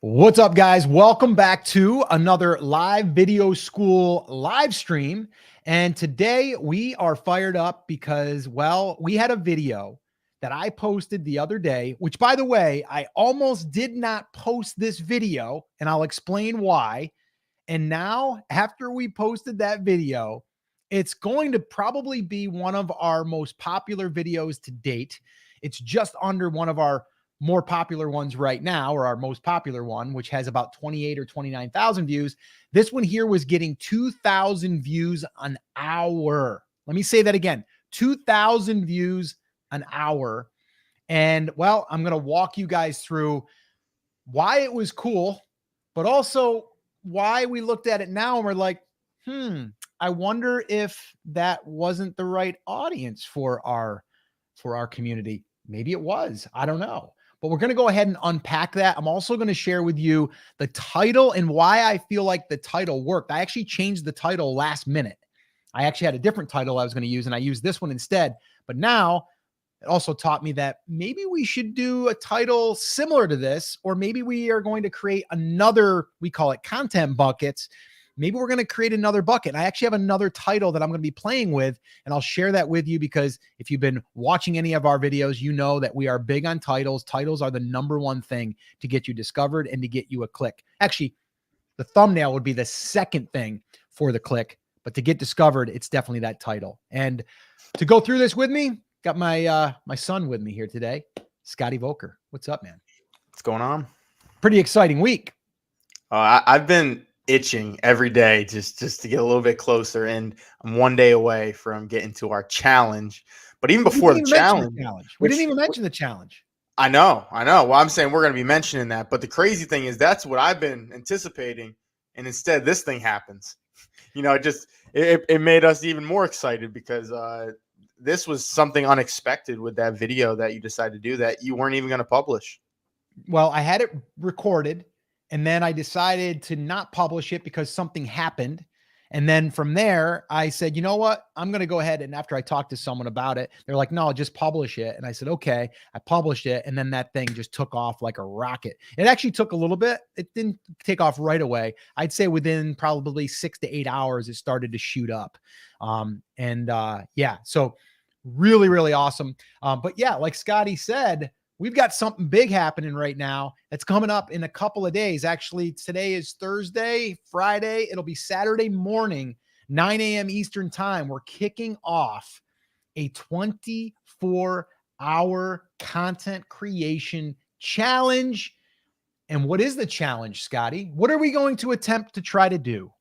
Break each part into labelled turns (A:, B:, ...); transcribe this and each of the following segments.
A: What's up, guys? Welcome back to another live video school live stream. And today we are fired up because, well, we had a video that I posted the other day, which, by the way, I almost did not post this video, and I'll explain why. And now, after we posted that video, it's going to probably be one of our most popular videos to date. It's just under one of our more popular ones right now, or our most popular one, which has about 28 or 29,000 views. This one here was getting 2,000 views an hour. Let me say that again, 2,000 views an hour. And well, I'm going to walk you guys through why it was cool, but also why we looked at it now and we're like, I wonder if that wasn't the right audience for our community. Maybe it was. I don't know. But we're going to go ahead and unpack that. I'm also going to share with you the title and why I feel like the title worked. I actually changed the title last minute. I actually had a different title I was going to use, and I used this one instead. But now it also taught me that maybe we should do a title similar to this, or maybe we are going to create another, we call it content buckets. Maybe we're going to create another bucket. I actually have another title that I'm going to be playing with, and I'll share that with you because if you've been watching any of our videos, you know that we are big on titles. Titles are the number one thing to get you discovered and to get you a click. Actually, the thumbnail would be the second thing for the click, but to get discovered, it's definitely that title. And to go through this with me, got my my son with me here today, Scotty Volker. What's up, man?
B: What's going on?
A: Pretty exciting week.
B: I've been itching every day just to get a little bit closer, and I'm one day away from getting to our challenge. But even before the challenge,
A: we didn't even mention the challenge.
B: I know. Well, I'm saying we're going to be mentioning that. But the crazy thing is that's what I've been anticipating, and instead this thing happens. You know, it made us even more excited because this was something unexpected with that video that you decided to do that you weren't even going to publish.
A: Well, I had it recorded, and then I decided to not publish it because something happened. And then from there, I said, you know what? I'm going to go ahead. And after I talked to someone about it, they're like, no, just publish it. And I said, okay. I published it. And then that thing just took off like a rocket. It actually took a little bit. It didn't take off right away. I'd say within probably 6 to 8 hours, it started to shoot up. Yeah, so really, really awesome. But yeah, like Scotty said, we've got something big happening right now that's coming up in a couple of days. Actually, today is Thursday, Friday. It'll be Saturday morning, 9 a.m. Eastern time. We're kicking off a 24-hour content creation challenge. And what is the challenge, Scotty? What are we going to attempt to try to do?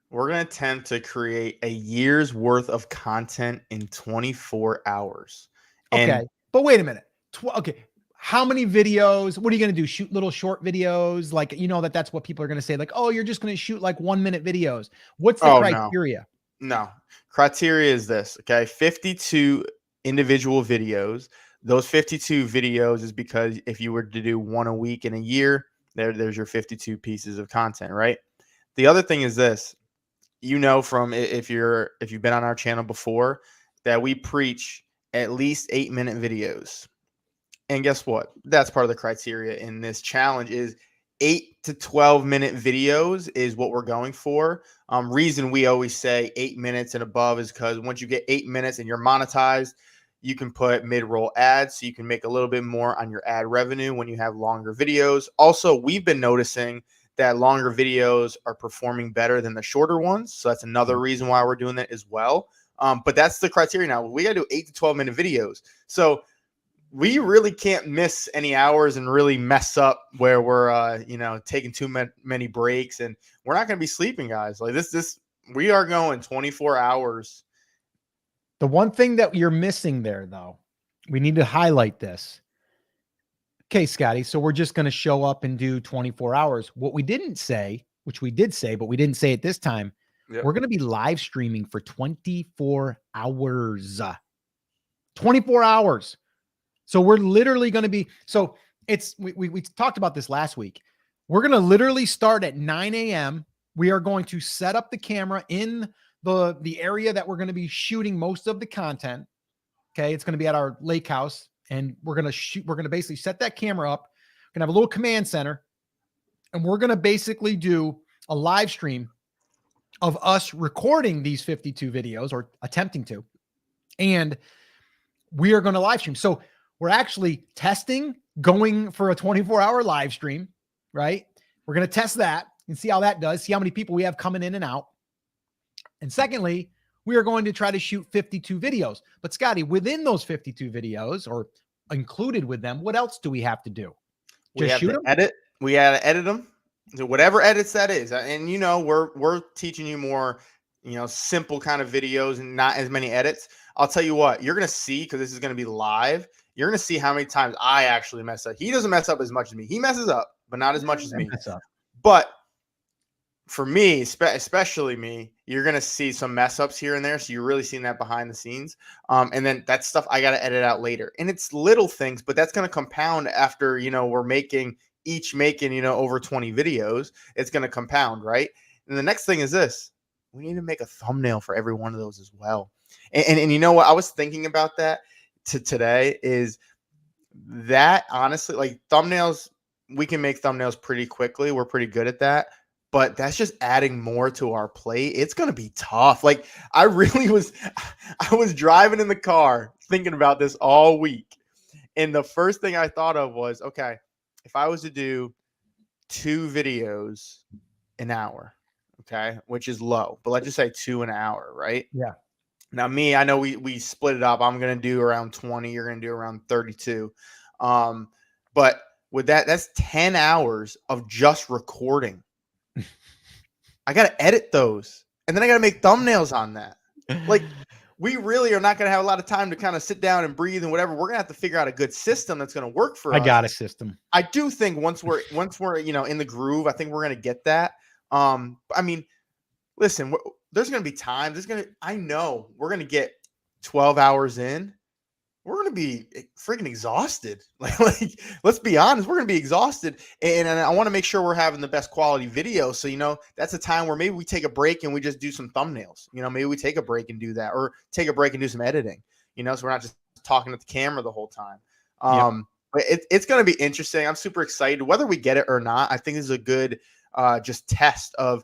B: We're going to attempt to create a year's worth of content in 24 hours.
A: Okay, but wait a minute. Okay. How many videos? What are you going to do? Shoot little short videos? Like, you know, that's what people are going to say. Like, oh, you're just going to shoot like 1 minute videos. What's the criteria?
B: No. Criteria is this. Okay. 52 individual videos. Those 52 videos is because if you were to do one a week in a year, there's your 52 pieces of content, right? The other thing is this, you know, from if you've been on our channel before, that we preach at least 8-minute videos. And guess what? That's part of the criteria in this challenge is 8 to 12-minute videos is what we're going for. Reason we always say 8 minutes and above is because once you get 8 minutes and you're monetized, you can put mid-roll ads, so you can make a little bit more on your ad revenue when you have longer videos. Also, we've been noticing that longer videos are performing better than the shorter ones. So that's another reason why we're doing that as well. But that's the criteria now. We got to do 8 to 12-minute videos. So we really can't miss any hours and really mess up where we're, taking too many breaks, and we're not going to be sleeping, guys. Like this, we are going 24 hours.
A: The one thing that you're missing there, though, we need to highlight this. Okay, Scotty. So we're just going to show up and do 24 hours. What we didn't say, which we did say, but we didn't say it this time. Yep. We're going to be live streaming for 24 hours. 24 hours. So we're literally going to be, so it's, we talked about this last week. We're going to literally start at 9 a.m. We are going to set up the camera in the area that we're going to be shooting most of the content. Okay. It's going to be at our lake house, and we're going to basically set that camera up. We're going to have a little command center. and we're going to basically do a live stream of us recording these 52 videos, or attempting to, and we are going to live stream. So we're actually testing going for a 24-hour live stream, right? We're going to test that and see how that does, see how many people we have coming in and out. And secondly, we are going to try to shoot 52 videos. But Scotty, within those 52 videos, or included with them, what else do we have to do?
B: We
A: Just
B: have
A: shoot
B: to
A: them?
B: edit. We got to edit them. So whatever edits that is. And you know, we're teaching you more, you know, simple kind of videos and not as many edits. I'll tell you what, you're going to see, because this is going to be live, you're going to see how many times I actually mess up. He doesn't mess up as much as me. He messes up, but not as much as me. But for me, especially me, you're going to see some mess ups here and there. So you're really seeing that behind the scenes. And then that stuff I got to edit out later. And it's little things, but that's going to compound after, you know, we're making, you know, over 20 videos. It's going to compound, right? And the next thing is this. We need to make a thumbnail for every one of those as well. And you know what? I was thinking about that today is that, honestly, like thumbnails, we can make thumbnails pretty quickly. We're pretty good at that. But that's just adding more to our plate. It's going to be tough. Like I was driving in the car thinking about this all week. And the first thing I thought of was, okay, if I was to do 2 videos an hour, okay, which is low, but let's just say 2 an hour, right?
A: Yeah.
B: Now me, I know we split it up. I'm going to do around 20. You're going to do around 32. But with that's 10 hours of just recording. I got to edit those, and then I got to make thumbnails on that. Like, we really are not going to have a lot of time to kind of sit down and breathe and whatever. We're going to have to figure out a good system that's going to work for us.
A: I got a system.
B: I do think once we're, you know, in the groove, I think we're going to get that. I mean, listen, there's going to be times I know we're going to get 12 hours in. We're going to be freaking exhausted. Like, let's be honest, we're going to be exhausted. And I want to make sure we're having the best quality video. So, you know, that's a time where maybe we take a break and we just do some thumbnails. You know, maybe we take a break and do that, or take a break and do some editing, you know, so we're not just talking at the camera the whole time. But it's going to be interesting. I'm super excited. Whether we get it or not, I think this is a good just test of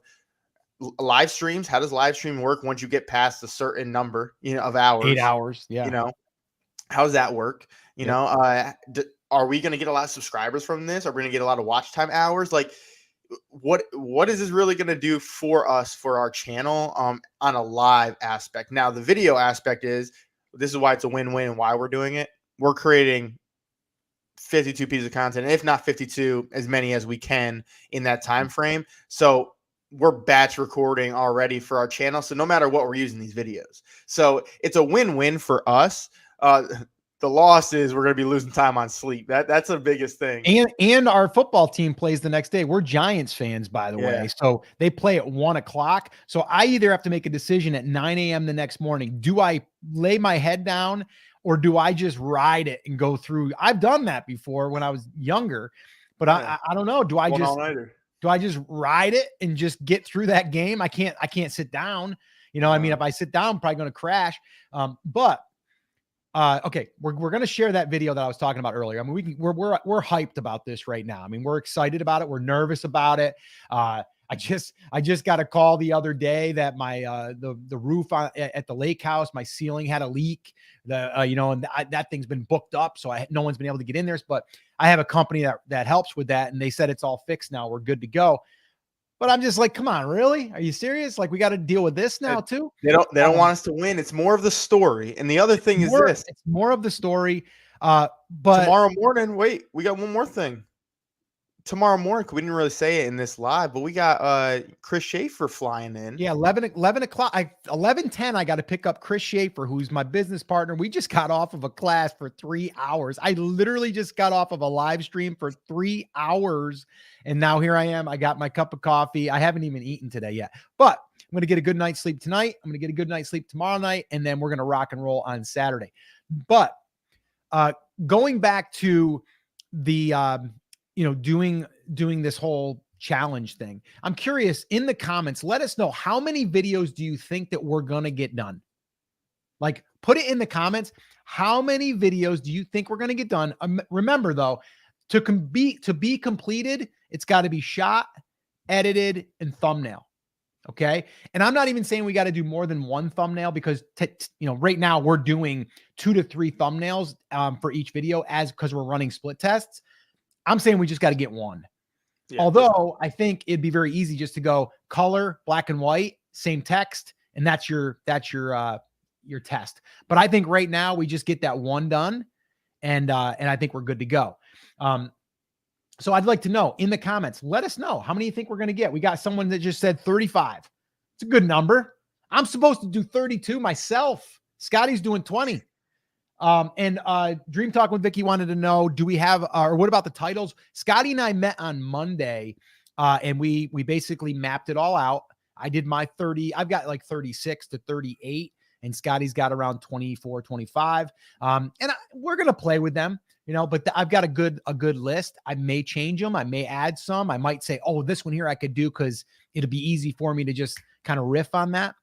B: live streams. How does live stream work once you get past a certain number, you know, of hours?
A: 8 hours. Yeah.
B: You know, how does that work? You know, are we going to get a lot of subscribers from this? Are we going to get a lot of watch time hours? Like, what is this really going to do for us, for our channel, on a live aspect? Now, the video aspect this is why it's a win-win and why we're doing it. We're creating 52 pieces of content, and if not 52, as many as we can in that time frame. So we're batch recording already for our channel. So no matter what, we're using these videos. So it's a win-win for us. The loss is we're going to be losing time on sleep. That's the biggest thing.
A: And our football team plays the next day. We're Giants fans, by the way. So they play at 1 o'clock. So I either have to make a decision at 9 a.m. the next morning. Do I lay my head down, or do I just ride it and go through? I've done that before when I was younger, but I don't know. Do I just ride it and just get through that game? I can't sit down. You know, I mean, if I sit down, I'm probably going to crash. Okay, we're going to share that video that I was talking about earlier. I mean, we're hyped about this right now. I mean, we're excited about it. We're nervous about it. I just got a call the other day that my the roof at the lake house, my ceiling had a leak. That thing's been booked up, so no one's been able to get in there. But I have a company that helps with that, and they said it's all fixed now. We're good to go. But I'm just like, come on, really? Are you serious? Like, we got to deal with this now too?
B: They don't want us to win. It's more of the story. And the other thing is this.
A: It's more of the story. But
B: tomorrow morning, wait, we got one more thing. Tomorrow morning, we didn't really say it in this live, but we got Chris Schaefer flying in.
A: Yeah, 11 o'clock. 11:10, I got to pick up Chris Schaefer, who's my business partner. We just got off of a class for 3 hours. I literally just got off of a live stream for 3 hours. And now here I am. I got my cup of coffee. I haven't even eaten today yet, but I'm going to get a good night's sleep tonight. I'm going to get a good night's sleep tomorrow night. And then we're going to rock and roll on Saturday. But going back to the, doing this whole challenge thing, I'm curious, in the comments, let us know, how many videos do you think that we're going to get done? Like, put it in the comments. How many videos do you think we're going to get done? Remember though, To be completed, it's got to be shot, edited, and thumbnail. Okay. And I'm not even saying we got to do more than one thumbnail because, right now we're doing 2 to 3 thumbnails for each video because we're running split tests. I'm saying we just got to get one. Yeah, although I think it'd be very easy just to go color, black and white, same text, and that's your test. But I think right now we just get that one done, and I think we're good to go. So I'd like to know in the comments, let us know how many you think we're going to get. We got someone that just said 35. It's a good number. I'm supposed to do 32 myself. Scotty's doing 20. And Dream Talk with Vicky wanted to know, do we have, or what about the titles? Scotty and I met on Monday, and we basically mapped it all out. I did my 30. I've got like 36 to 38, and Scotty's got around 24, 25. We're going to play with them, but I've got a good list. I may change them. I may add some. I might say, oh, this one here I could do because it'll be easy for me to just kind of riff on that.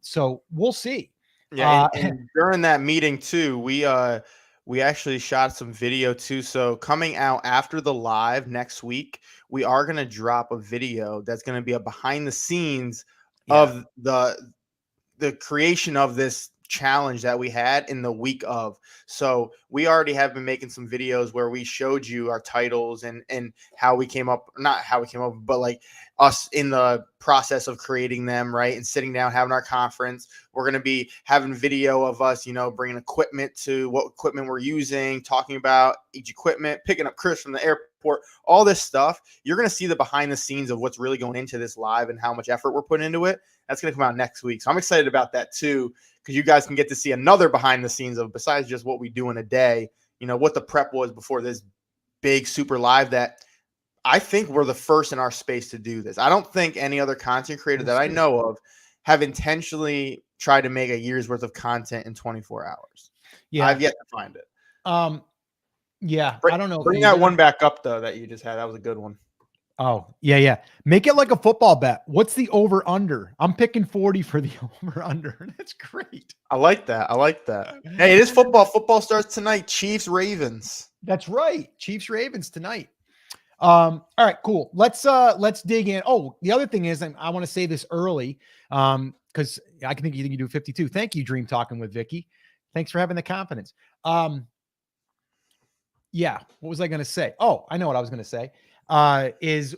A: So we'll see.
B: Yeah, and during that meeting too, we actually shot some video too. So coming out after the live next week, we are going to drop a video that's going to be a behind the scenes of the creation of this challenge that we had in the week of. So we already have been making some videos where we showed you our titles and how we came up, not how we came up, but like us in the process of creating them, right? And sitting down, having our conference. We're going to be having video of us, bringing equipment to what equipment we're using, talking about each equipment, picking up Chris from the airport, all this stuff. You're going to see the behind the scenes of what's really going into this live and how much effort we're putting into it. That's going to come out next week. So I'm excited about that too, because you guys can get to see another behind the scenes of, besides just what we do in a day, what the prep was before this big super live that I think we're the first in our space to do this. I don't think any other content creator that I know of have intentionally tried to make a year's worth of content in 24 hours. Yeah. I've yet to find it.
A: Yeah. I don't know.
B: Bring that one back up though, that you just had. That was a good one.
A: Oh, yeah. Make it like a football bet. What's the over under? I'm picking 40 for the over under. That's great.
B: I like that. Hey, it is football. Football starts tonight. Chiefs, Ravens.
A: That's right. Chiefs, Ravens tonight. All right, cool. Let's dig in. Oh, the other thing is, I want to say this early, because I think you can do 52. Thank you, Dream Talking with Vicky. Thanks for having the confidence. Yeah. What was I going to say? Oh, I know what I was going to say. Is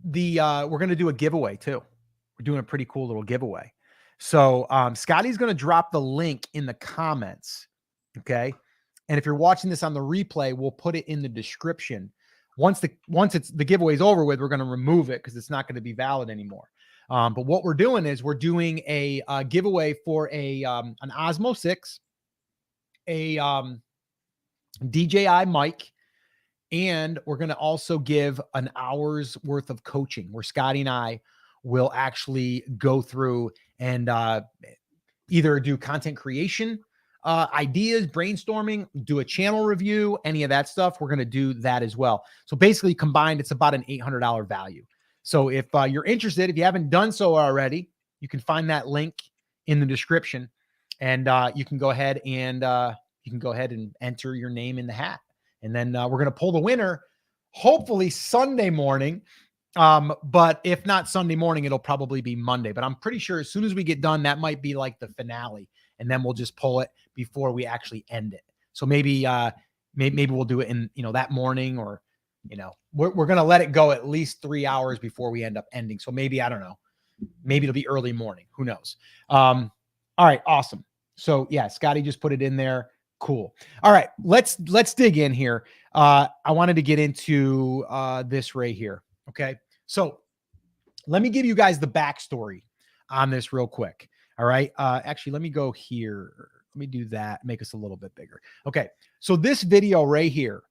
A: we're going to do a giveaway too. We're doing a pretty cool little giveaway. So, Scotty's going to drop the link in the comments. Okay. And if you're watching this on the replay, we'll put it in the description. Once the giveaway is over with, we're going to remove it because it's not going to be valid anymore. But what we're doing is we're doing a giveaway for an Osmo 6, a DJI mic, and we're going to also give an hour's worth of coaching where Scotty and I will actually go through and either do content creation ideas, brainstorming, do a channel review, any of that stuff. We're going to do that as well. So basically combined, it's about an $800 value. So if you're interested, if you haven't done so already, you can find that link in the description, and you can go ahead and enter your name in the hat. And then we're going to pull the winner, hopefully Sunday morning. But if not Sunday morning, it'll probably be Monday. But I'm pretty sure as soon as we get done, that might be like the finale. And then we'll just pull it before we actually end it. So maybe we'll do it in, that morning, or, we're going to let it go at least 3 hours before we end up ending. So maybe, I don't know, maybe it'll be early morning. Who knows? All right. Awesome. So yeah, Scotty just put it in there. Cool. All right. Let's dig in here. I wanted to get into this right here. Okay. So let me give you guys the backstory on this real quick. All right. Actually, let me go here. Let me do that. Make us a little bit bigger. Okay. So this video right here,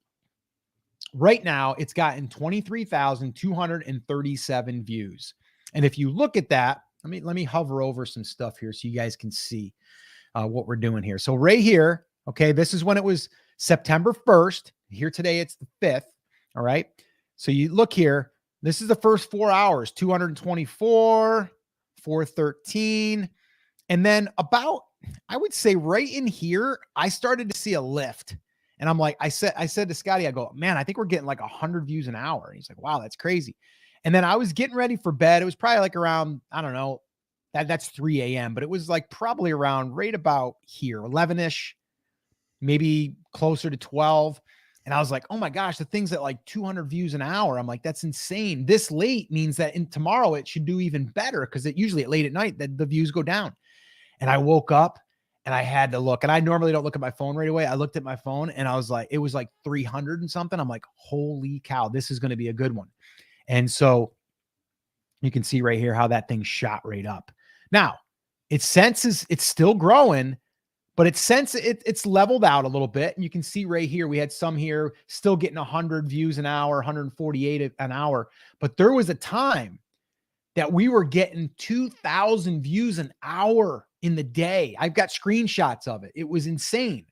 A: right now, it's gotten 23,237 views. And if you look at that, let me hover over some stuff here so you guys can see what we're doing here. So right here, okay, this is when it was September 1st. Here today, it's the 5th. All right. So you look here. This is the first 4 hours, 224, 413. And then about, I would say right in here, I started to see a lift. And I'm like, I said to Scotty, I go, man, I think we're getting like 100 views an hour. And he's like, wow, that's crazy. And then I was getting ready for bed. It was probably like around, I don't know, that's 3 a.m., but it was like probably around right about here, 11-ish, maybe closer to 12. And I was like, oh my gosh, the thing's at like 200 views an hour. I'm like, that's insane. This late means that in tomorrow it should do even better, because it usually at late at night that the views go down. And I woke up and I had to look, and I normally don't look at my phone right away. I looked at my phone and I was like, it was like 300 and something. I'm like, holy cow, this is going to be a good one. And so you can see right here how that thing shot right up. Now, its senses, it's still growing, but it's leveled out a little bit. And you can see right here, we had some here still getting 100 views an hour, 148 an hour. But there was a time that we were getting 2,000 views an hour in the day. I've got screenshots of it. It was insane.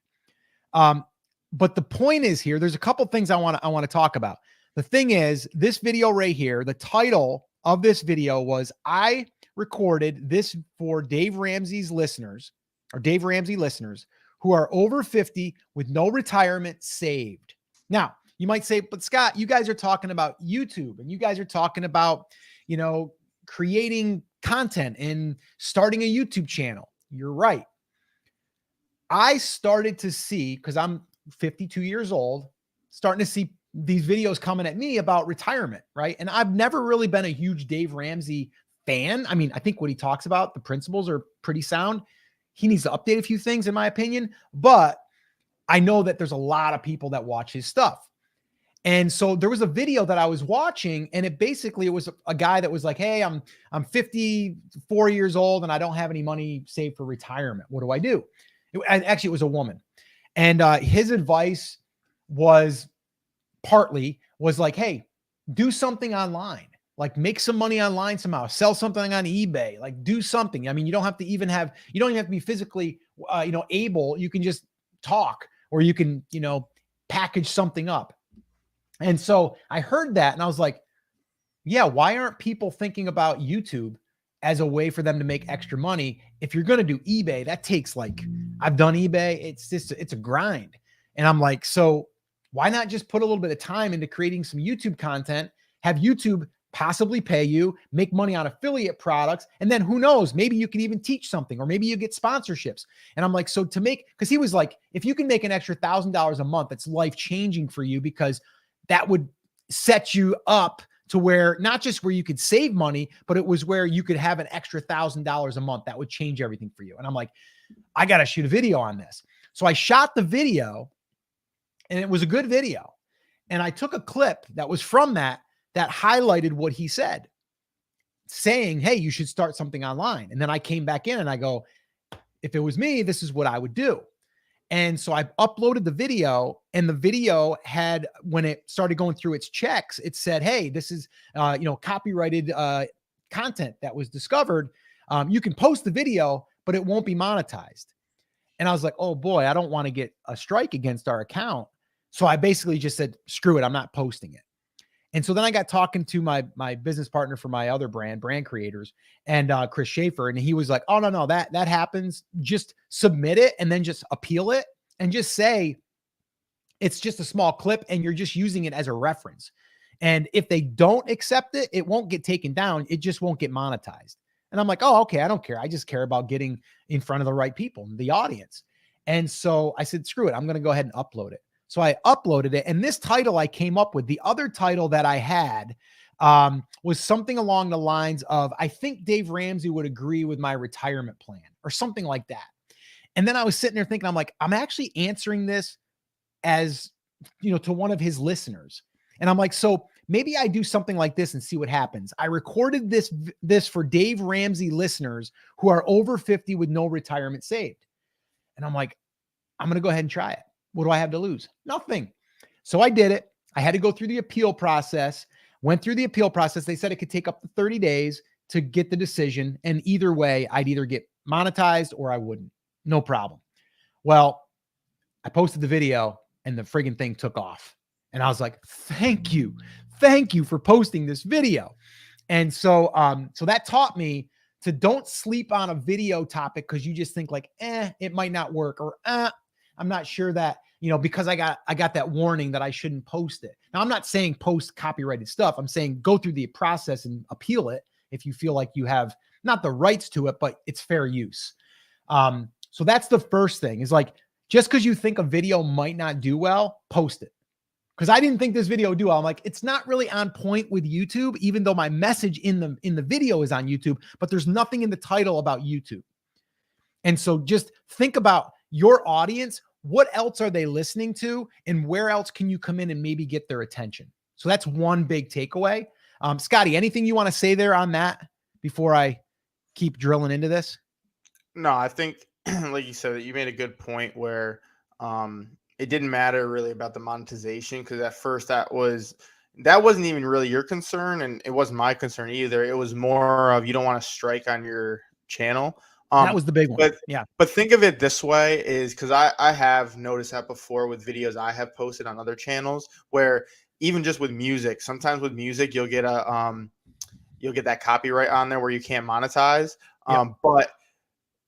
A: But the point is here, there's a couple things I want to talk about. The thing is, this video right here, the title of this video was, I recorded this for Dave Ramsey's listeners, or Dave Ramsey listeners who are over 50 with no retirement saved. Now, you might say, but Scott, you guys are talking about YouTube, and you guys are talking about, creating content and starting a YouTube channel. You're right. I started to see, because I'm 52 years old, starting to see these videos coming at me about retirement, right? And I've never really been a huge Dave Ramsey fan. I mean, I think what he talks about, the principles are pretty sound. He needs to update a few things, in my opinion, but I know that there's a lot of people that watch his stuff. And so there was a video that I was watching, and it was a guy that was like, hey, I'm 54 years old and I don't have any money saved for retirement. What do I do? Actually, it was a woman. And his advice was like, hey, do something online, like make some money online somehow, sell something on eBay, like do something. I mean, you don't even have to be physically, able. You can just talk, or you can, package something up. And so I heard that and I was like, yeah, why aren't people thinking about YouTube as a way for them to make extra money? If you're going to do eBay, that takes I've done eBay. It's a grind. And I'm like, so why not just put a little bit of time into creating some YouTube content, have YouTube possibly pay you, make money on affiliate products. And then who knows, maybe you can even teach something, or maybe you get sponsorships. And I'm like, so because he was like, if you can make an extra $1,000 a month, it's life-changing for you, because that would set you up to where not just where you could save money, but it was where you could have an extra $1,000 a month. That would change everything for you. And I'm like, I got to shoot a video on this. So I shot the video, and it was a good video. And I took a clip that was from that highlighted what he said, saying, hey, you should start something online. And then I came back in and I go, if it was me, this is what I would do. And so I uploaded the video, and the video had, when it started going through its checks, it said, hey, this is, copyrighted content that was discovered. You can post the video, but it won't be monetized. And I was like, oh boy, I don't want to get a strike against our account. So I basically just said, screw it, I'm not posting it. And so then I got talking to my business partner for my other brand creators, and Chris Schaefer. And he was like, oh, no, that happens. Just submit it and then just appeal it and just say it's just a small clip and you're just using it as a reference. And if they don't accept it, it won't get taken down. It just won't get monetized. And I'm like, oh, okay, I don't care. I just care about getting in front of the right people, the audience. And so I said, screw it, I'm going to go ahead and upload it. So I uploaded it, and this title I came up with, the other title that I had was something along the lines of, I think Dave Ramsey would agree with my retirement plan, or something like that. And then I was sitting there thinking, I'm like, I'm actually answering this as, to one of his listeners. And I'm like, so maybe I do something like this and see what happens. I recorded this for Dave Ramsey listeners who are over 50 with no retirement saved. And I'm like, I'm going to go ahead and try it. What do I have to lose? Nothing. So I did it. I had to go through the appeal process, went through the appeal process. They said it could take up to 30 days to get the decision. And either way, I'd either get monetized or I wouldn't. No problem. Well, I posted the video and the friggin' thing took off. And I was like, thank you for posting this video. And so, so that taught me to don't sleep on a video topic because you just think like, it might not work, or I'm not sure that because I got that warning that I shouldn't post it. Now, I'm not saying post copyrighted stuff. I'm saying go through the process and appeal it if you feel like you have not the rights to it, but it's fair use. So that's the first thing, is like, just because you think a video might not do well, post it. Because I didn't think this video would do well. I'm like, it's not really on point with YouTube, even though my message in the video is on YouTube, but there's nothing in the title about YouTube. And so just think about your audience. What else are they listening to? And where else can you come in and maybe get their attention? So that's one big takeaway. Scotty, anything you want to say there on that before I keep drilling into this?
B: No, I think, like you said, you made a good point where it didn't matter really about the monetization, because at first that wasn't even really your concern, and it wasn't my concern either. It was more of, you don't want to strike on your channel.
A: That was the big one.
B: But think of it this way, is because I have noticed that before with videos I have posted on other channels, where even just with music, sometimes with music you'll get that copyright on there where you can't monetize. But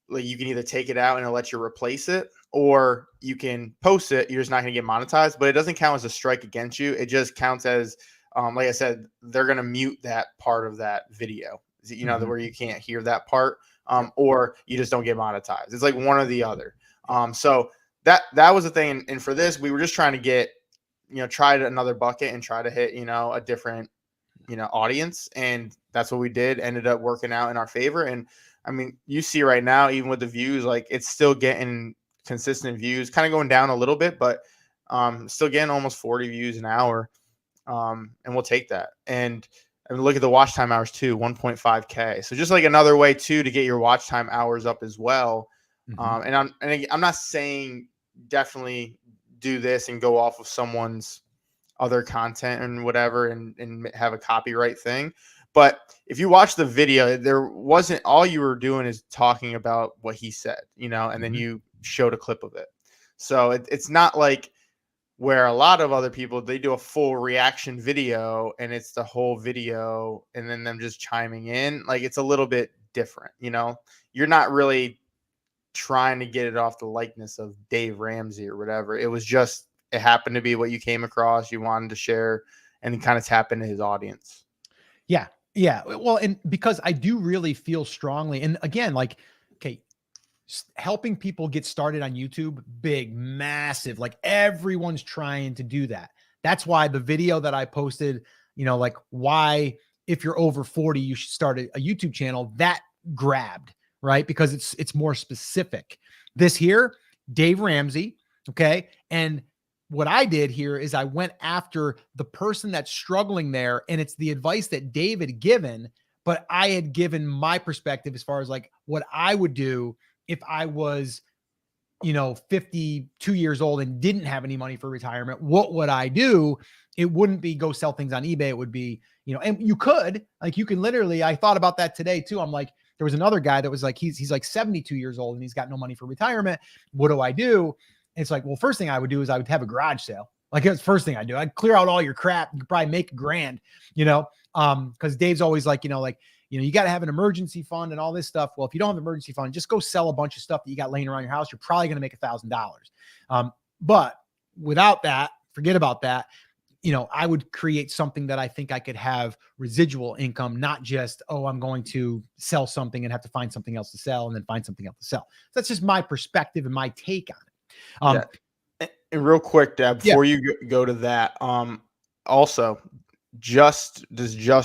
B: like, you can either take it out and it'll let you replace it, or you can post it. You're just not going to get monetized, but it doesn't count as a strike against you. It just counts as, like I said, they're going to mute that part of that video, where you can't hear that part, or you just don't get monetized. It's like one or the other. So that was the thing. And for this, we were just trying to get, try another bucket and try to hit, a different, audience. And that's what we did. Ended up working out in our favor. And I mean, you see right now, even with the views, like, it's still getting consistent views, kind of going down a little bit, but still getting almost 40 views an hour. And we'll take that. And I mean, look at the watch time hours too, 1.5K. So just like another way too to get your watch time hours up as well. And I'm not saying definitely do this and go off of someone's other content and whatever and have a copyright thing. But if you watch the video, there wasn't, all you were doing is talking about what he said, and then you showed a clip of it. So it's not like where a lot of other people, they do a full reaction video and it's the whole video and then them just chiming in. Like, it's a little bit different, you're not really trying to get it off the likeness of Dave Ramsey or whatever. It was just, it happened to be what you came across, you wanted to share, and kind of tap into his audience.
A: Yeah. Yeah. Well, and because I do really feel strongly, and again, like, okay, helping people get started on YouTube, big, massive, like, everyone's trying to do that. That's why the video that I posted, like, why, if you're over 40, you should start a YouTube channel, that grabbed, right? Because it's more specific. This here, Dave Ramsey. Okay. And what I did here is I went after the person that's struggling there, and it's the advice that Dave had given, but I had given my perspective as far as like what I would do if I was, 52 years old and didn't have any money for retirement. What would I do? It wouldn't be go sell things on eBay. It would be, and you can literally, I thought about that today too. I'm like, there was another guy that was like, he's like 72 years old and he's got no money for retirement. What do I do? It's like, well, first thing I would do is I would have a garage sale. Like, that's the first thing I do. I'd clear out all your crap. You could probably make $1,000, because Dave's always like, you got to have an emergency fund and all this stuff. Well, if you don't have an emergency fund, just go sell a bunch of stuff that you got laying around your house. You're probably going to make $1,000. But without that, forget about that. I would create something that I think I could have residual income, not just, oh, I'm going to sell something and have to find something else to sell and then find something else to sell. So that's just my perspective and my take on it.
B: And real quick, Deb, before you go to that, also just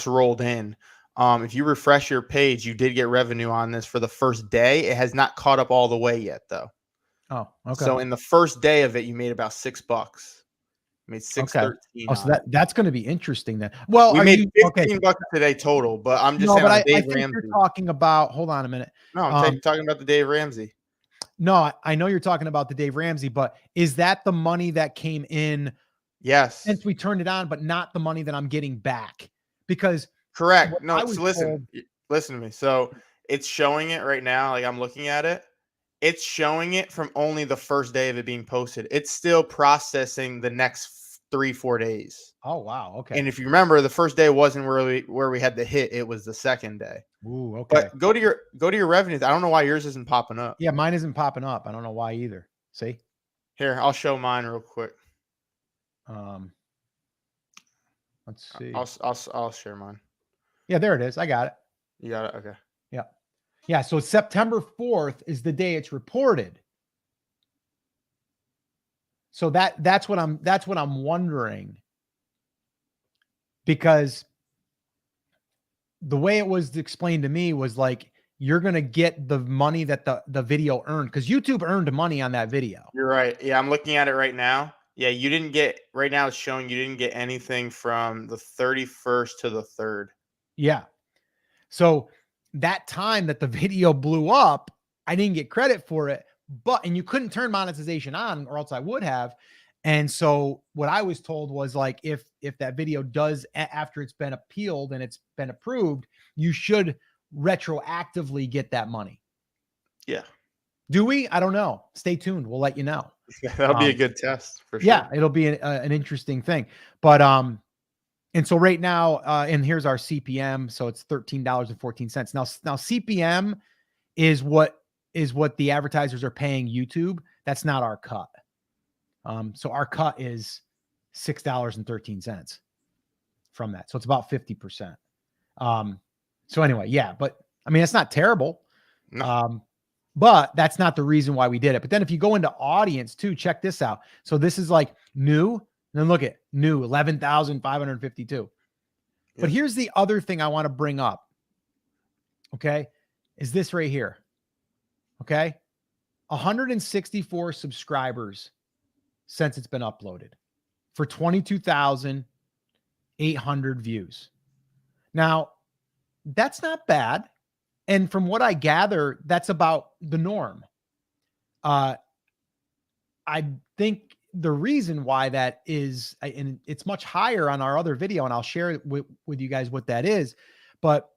B: rolled in. If you refresh your page, you did get revenue on this for the first day. It has not caught up all the way yet, though.
A: Oh, okay.
B: So in the first day of it, you made about $6. You made $6.13.
A: Oh, so that's going to be interesting then. Well,
B: we made $15 today total, but I'm just saying.
A: But I think you're talking about. Hold on a minute.
B: No, I'm talking about the Dave Ramsey.
A: No, I know you're talking about the Dave Ramsey, but is that the money that came in?
B: Yes.
A: Since we turned it on, but not the money that I'm getting back? Because
B: correct. No, so listen to me. So it's showing it right now. Like, I'm looking at it. It's showing it from only the first day of it being posted. It's still processing the next 3-4 days.
A: Oh, wow. Okay.
B: And if you remember, the first day wasn't where we had the hit. It was the second day.
A: Ooh, okay.
B: But go to your revenues. I don't know why yours isn't popping up.
A: Yeah, mine isn't popping up. I don't know why either. See?
B: Here, I'll show mine real quick.
A: Let's see.
B: I'll share mine.
A: Yeah, there it is. I got it.
B: You got it. Okay.
A: Yeah. Yeah. So September 4th is the day it's reported. So that's what I'm wondering, because the way it was explained to me was like, you're going to get the money that the video earned, because YouTube earned money on that video.
B: You're right. Yeah, I'm looking at it right now. Yeah, you didn't get, right now it's showing you didn't get anything from the 31st to the 3rd.
A: Yeah. So that time that the video blew up, I didn't get credit for it, and you couldn't turn monetization on, or else I would have. And so what I was told was like, if that video does, after it's been appealed and it's been approved, you should retroactively get that money.
B: Yeah.
A: Do we? I don't know. Stay tuned. We'll let you know.
B: Yeah, that'll be a good test for sure.
A: Yeah, it'll be an interesting thing. But and so right now, and here's our CPM. So it's $13.14. Now CPM is what the advertisers are paying YouTube. That's not our cut. So our cut is $6.13 from that. So it's about 50%. So anyway, yeah, but I mean, it's not terrible.
B: No.
A: But that's not the reason why we did it. But then if you go into audience too, check this out. So this is like new, and then look at new 11,552. Yeah. But here's the other thing I want to bring up. Okay. Is this right here. Okay. 164 subscribers since it's been uploaded for 22,800 views. Now, that's not bad. And from what I gather, that's about the norm. I think the reason why that is, and it's much higher on our other video, and I'll share with you guys what that is. But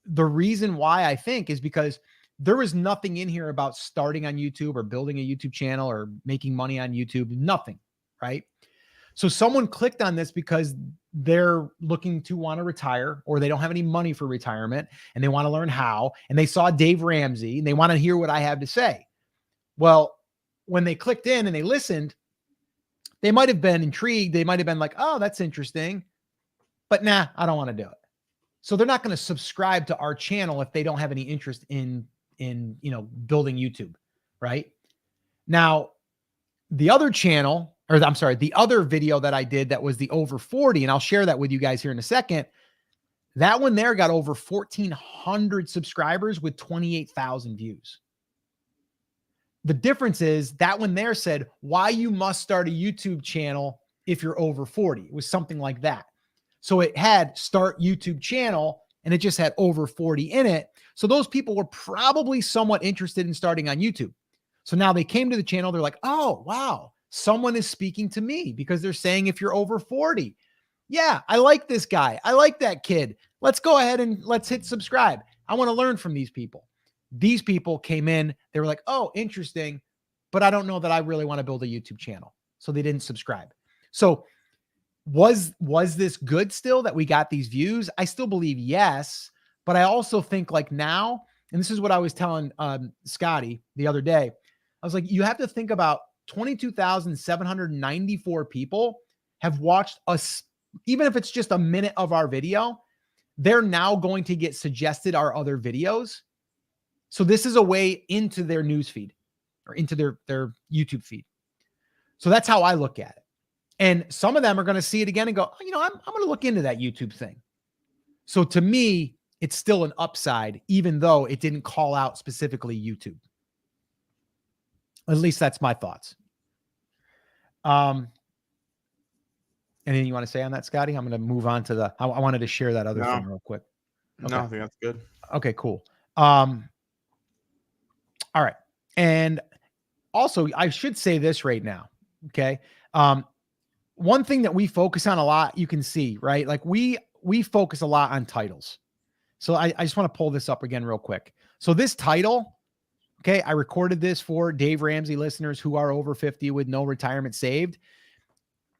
A: the reason why I think is because there was nothing in here about starting on YouTube or building a YouTube channel or making money on YouTube, nothing, right? So someone clicked on this because they're looking to want to retire, or they don't have any money for retirement and they want to learn how, and they saw Dave Ramsey and they want to hear what I have to say. Well, when they clicked in and they listened, they might have been intrigued. They might have been like, oh, that's interesting, but nah, I don't want to do it. So they're not going to subscribe to our channel if they don't have any interest in building YouTube, right? Now, the other channel, or I'm sorry, the other video that I did that was the over 40, and I'll share that with you guys here in a second. That one there got over 1,400 subscribers with 28,000 views. The difference is that one there said why you must start a YouTube channel if you're over 40. It was something like that. So it had start YouTube channel, and it just had over 40 in it. So those people were probably somewhat interested in starting on YouTube. So now they came to the channel. They're like, oh, wow, someone is speaking to me, because they're saying if you're over 40. Yeah, I like this guy. I like that kid. Let's go ahead and let's hit subscribe. I want to learn from these people. These people came in. They were like, oh, interesting, but I don't know that I really want to build a YouTube channel. So they didn't subscribe. So was this good still that we got these views? I still believe yes, but I also think like now, and this is what I was telling Scotty the other day. I was like, you have to think about 22,794 people have watched us, even if it's just a minute of our video. They're now going to get suggested our other videos. So this is a way into their news feed or into their YouTube feed. So that's how I look at it. And some of them are going to see it again and go, oh, I'm going to look into that YouTube thing. So to me, it's still an upside, even though it didn't call out specifically YouTube. At least that's my thoughts. Anything you want to say on that, Scotty? I'm going to move on to I wanted to share that other thing real quick. Okay.
B: No, I think that's good.
A: Okay, cool. All right. And also, I should say this right now. Okay. One thing that we focus on a lot, you can see, right? Like we focus a lot on titles. So I just want to pull this up again real quick. So this title, okay, I recorded this for Dave Ramsey listeners who are over 50 with no retirement saved.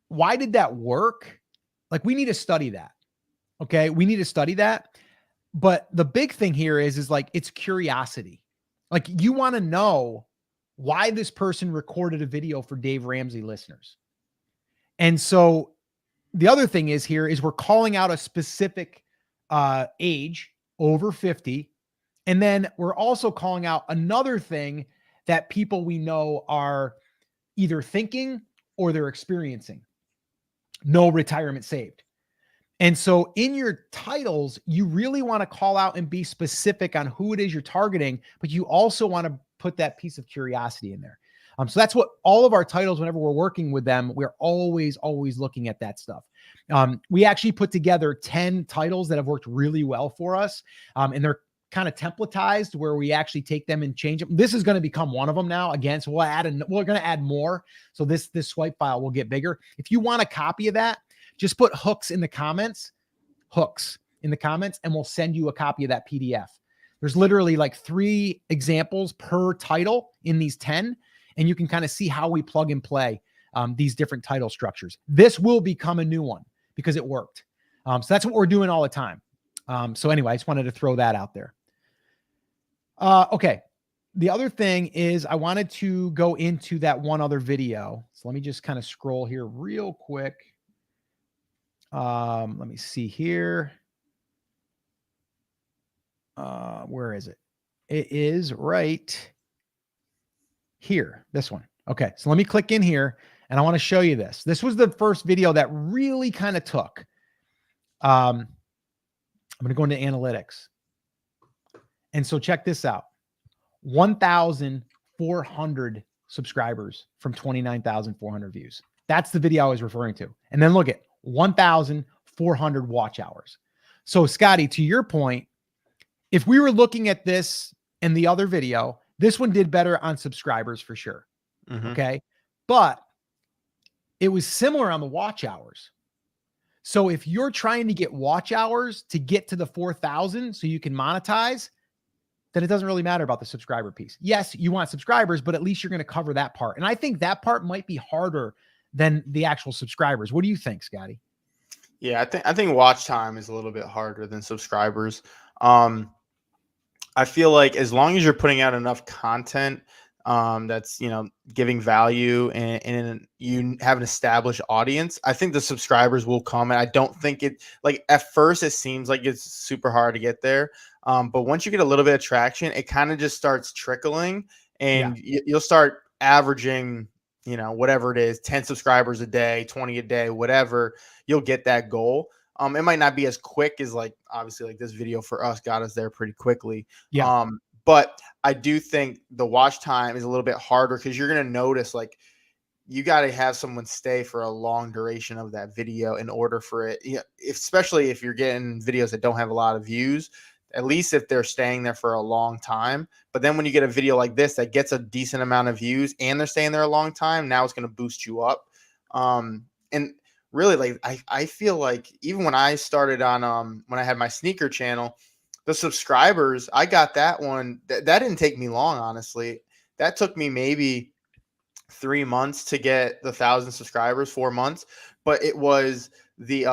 A: Why did that work? Like we need to study that. Okay. We need to study that. But the big thing here is like, it's curiosity. Like you want to know why this person recorded a video for Dave Ramsey listeners. And so the other thing is here is we're calling out a specific age, over 50. And then we're also calling out another thing that people we know are either thinking or they're experiencing. No retirement saved. And so in your titles, you really want to call out and be specific on who it is you're targeting, but you also want to put that piece of curiosity in there. So that's what all of our titles, whenever we're working with them, we're always looking at that stuff. We actually put together 10 titles that have worked really well for us. And they're kind of templatized where we actually take them and change them. This is going to become one of them now. Again, so we're going to add more. So this swipe file will get bigger. If you want a copy of that, just put hooks in the comments, and we'll send you a copy of that PDF. There's literally like 3 examples per title in these 10, and you can kind of see how we plug and play these different title structures. This will become a new one because it worked. So that's what we're doing all the time. So anyway, I just wanted to throw that out there. Okay. The other thing is I wanted to go into that one other video. So let me just kind of scroll here real quick. Let me see here. Where is it? It is right here. This one. Okay. So let me click in here and I want to show you this. This was the first video that really kind of took. I'm going to go into analytics. And so check this out. 1,400 subscribers from 29,400 views. That's the video I was referring to. And then look at 1,400 watch hours. So Scotty, to your point, if we were looking at this and the other video, this one did better on subscribers for sure.
B: Mm-hmm.
A: Okay. But it was similar on the watch hours. So if you're trying to get watch hours to get to the 4,000 so you can monetize, then it doesn't really matter about the subscriber piece. Yes, you want subscribers, but at least you're going to cover that part. And I think that part might be harder than the actual subscribers. What do you think, Scotty?
B: Yeah, I think watch time is a little bit harder than subscribers. I feel like as long as you're putting out enough content that's, giving value and you have an established audience, I think the subscribers will come. And I don't think like at first it seems like it's super hard to get there. But once you get a little bit of traction, it kind of just starts trickling and you'll start averaging, whatever it is, 10 subscribers a day, 20 a day, whatever, you'll get that goal. It might not be as quick as obviously like this video for us got us there pretty quickly.
A: Yeah.
B: But I do think the watch time is a little bit harder because you're going to notice you got to have someone stay for a long duration of that video in order for it, especially if you're getting videos that don't have a lot of views, at least if they're staying there for a long time. But then when you get a video like this that gets a decent amount of views and they're staying there a long time, now it's going to boost you up. And really, I feel like even when I started on when I had my sneaker channel, the subscribers, I got that one. That didn't take me long, honestly. That took me maybe 3 months to get the 1,000 subscribers, 4 months. But it was the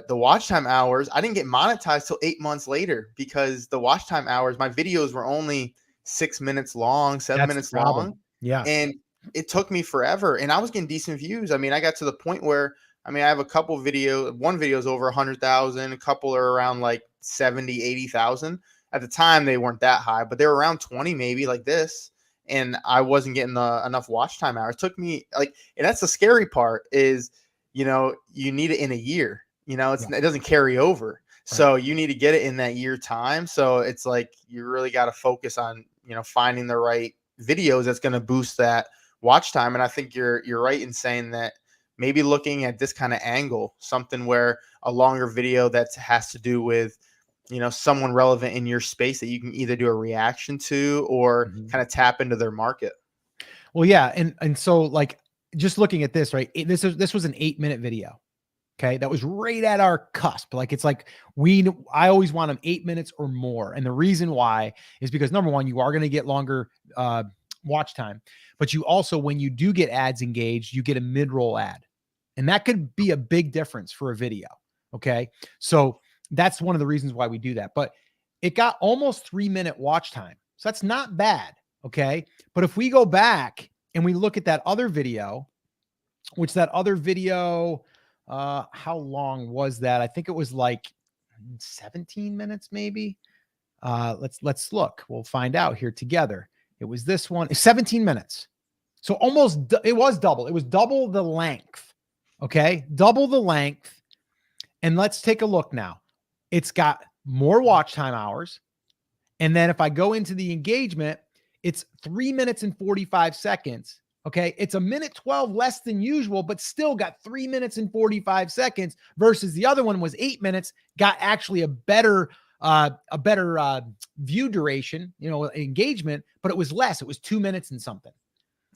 B: watch time hours. I didn't get monetized till 8 months later because the watch time hours, my videos were only 6 minutes long, 7 minutes long.
A: Yeah.
B: And it took me forever. And I was getting decent views. I mean, I got to the point where, I have a couple videos. One video is over 100,000. A couple are around 70, 80,000. At the time, they weren't that high, but they were around 20, maybe like this. And I wasn't getting enough watch time hours. It took me and that's the scary part is, you need it in a year, it doesn't carry over. Right. So you need to get it in that year time. So it's you really got to focus on, finding the right videos that's going to boost that watch time. And I think you're right in saying that maybe looking at this kind of angle, something where a longer video that has to do with, someone relevant in your space that you can either do a reaction to or kind of tap into their market.
A: Well, yeah. And so just looking at this, right, this was an 8-minute video. Okay. That was right at our cusp. I always want them 8 minutes or more. And the reason why is because number one, you are going to get longer, watch time, but you also, when you do get ads engaged, you get a mid-roll ad. And that could be a big difference for a video. Okay. So that's one of the reasons why we do that. But it got almost 3-minute watch time. So that's not bad. Okay. But if we go back and we look at that other video, which that other video, how long was that? I think it was like 17 minutes, maybe. Let's look. We'll find out here together. It was this one, 17 minutes. So it was double. It was double the length. Okay. Double the length. And let's take a look now. It's got more watch time hours. And then if I go into the engagement, it's 3 minutes and 45 seconds. Okay. It's 1:12 less than usual, but still got 3 minutes and 45 seconds versus the other one was 8 minutes, got actually a better view duration, engagement, but it was less. It was 2 minutes and something.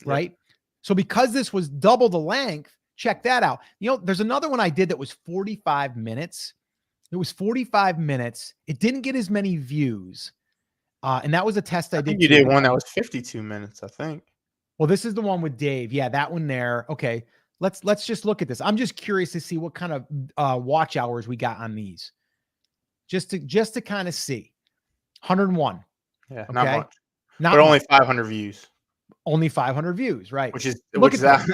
A: Right. Yep. So because this was double the length, check that out. There's another one I did that was 45 minutes. It was 45 minutes. It didn't get as many views. And that was a test I did.
B: I think you did one that was 52 minutes, I think.
A: Well, this is the one with Dave. Yeah, that one there. Okay. Let's just look at this. I'm just curious to see what kind of watch hours we got on these. Just to kind of see. 101.
B: Yeah,
A: okay?
B: not much.
A: But
B: much. Only 500 views.
A: Only 500 views, right?
B: Which is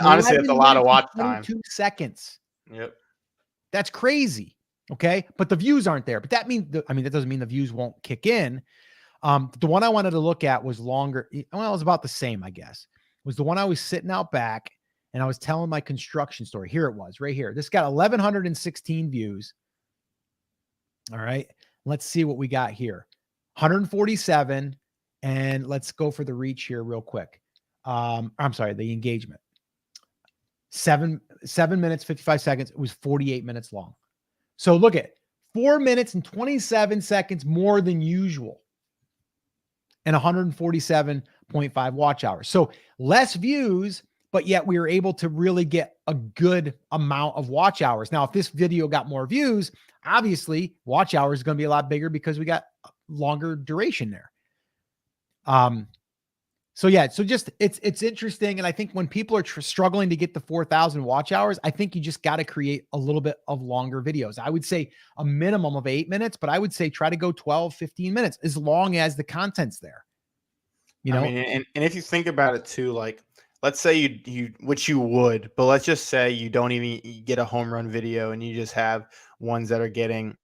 B: honestly, that's a lot of watch time.
A: 22 seconds.
B: Yep.
A: That's crazy. Okay. But the views aren't there. But that means, that doesn't mean the views won't kick in. The one I wanted to look at was longer. Well, it was about the same, I guess. It was the one I was sitting out back and I was telling my construction story. Here it was right here. This got 1,116 views. All right. Let's see what we got here. 147. And let's go for the reach here real quick. I'm sorry, the engagement. 7 minutes, 55 seconds. It was 48 minutes long. So look at 4 minutes and 27 seconds more than usual. And 147.5 watch hours. So less views, but yet we were able to really get a good amount of watch hours. Now, if this video got more views, obviously watch hours is going to be a lot bigger because we got longer duration there. So yeah, so just it's interesting. And I think when people are struggling to get the 4,000 watch hours, I think you just got to create a little bit of longer videos. I would say a minimum of 8 minutes, but I would say try to go 12, 15 minutes as long as the content's there.
B: And if you think about it too, like let's say you which you would, but let's just say you don't even get a home run video and you just have ones that are getting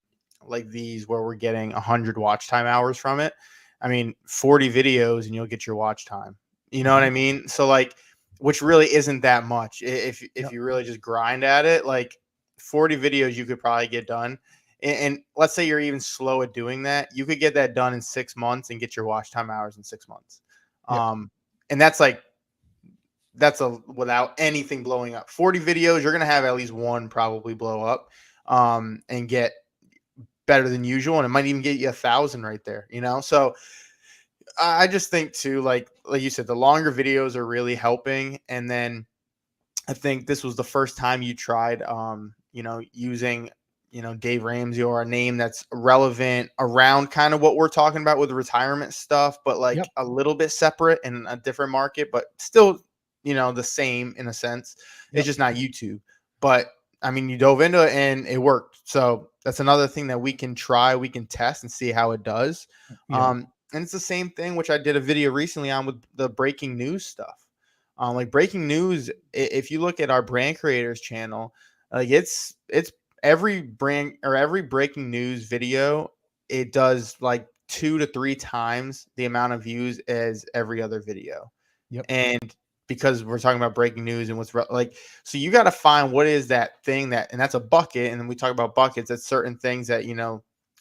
B: like these where we're getting 100 watch time hours from it. 40 videos and you'll get your watch time. You know what I mean? So like, which really isn't that much. If you really just grind at it, like 40 videos you could probably get done. And let's say you're even slow at doing that. You could get that done in 6 months and get your watch time hours in 6 months. And that's without anything blowing up. 40 videos, you're going to have at least one probably blow up and get better than usual, and it might even get you 1,000 right there, So I just think too, like you said, the longer videos are really helping. And then I think this was the first time you tried, using, Dave Ramsey or a name that's relevant around kind of what we're talking about with retirement stuff, but like a little bit separate in a different market, but still, the same in a sense. It's just not YouTube, but you dove into it and it worked. So that's another thing that we can try. We can test and see how it does. And it's the same thing, which I did a video recently on with the breaking news stuff. Like breaking news, if you look at our brand creators channel, like it's every brand or every breaking news video, it does like 2 to 3 times the amount of views as every other video. And because we're talking about breaking news and what's so you got to find what is that thing and that's a bucket. And then we talk about buckets. That's certain things that,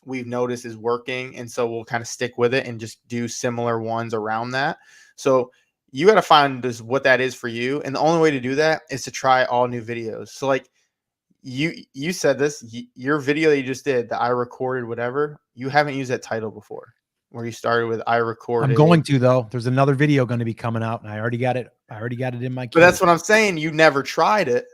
B: we've noticed is working. And so we'll kind of stick with it and just do similar ones around that. So you got to find what that is for you. And the only way to do that is to try all new videos. So like you said this, your video that you just did, that I recorded, whatever, you haven't used that title before. Where you started with I recorded.
A: I'm going to, though. There's another video going to be coming out and I already got it in my queue.
B: But that's what I'm saying. You never tried it.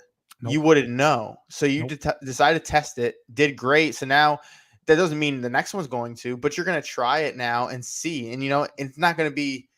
A: Nope.
B: You wouldn't know. So you decided to test it, did great. So now that doesn't mean the next one's going to, but you're going to try it now and see. And it's not going to be,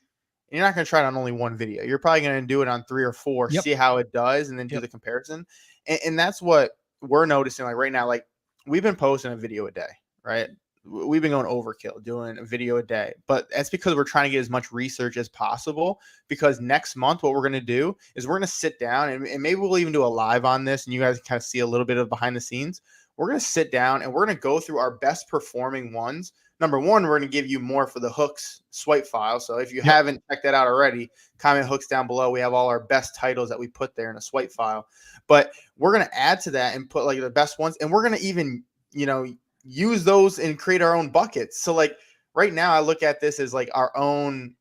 B: you're not going to try it on only one video. You're probably going to do it on 3 or 4, see how it does, and then do the comparison. And that's what we're noticing like right now. Like we've been posting a video a day, right? we've been going overkill doing a video a day, but that's because we're trying to get as much research as possible, because next month, what we're going to do is we're going to sit down and maybe we'll even do a live on this and you guys can kind of see a little bit of behind the scenes. We're going to sit down and we're going to go through our best performing ones. Number one, we're going to give you more for the hooks swipe file. So if you haven't checked that out already, comment hooks down below. We have all our best titles that we put there in a swipe file, but we're going to add to that and put like the best ones. And we're going to even, use those and create our own buckets. So like right now I look at this as like our own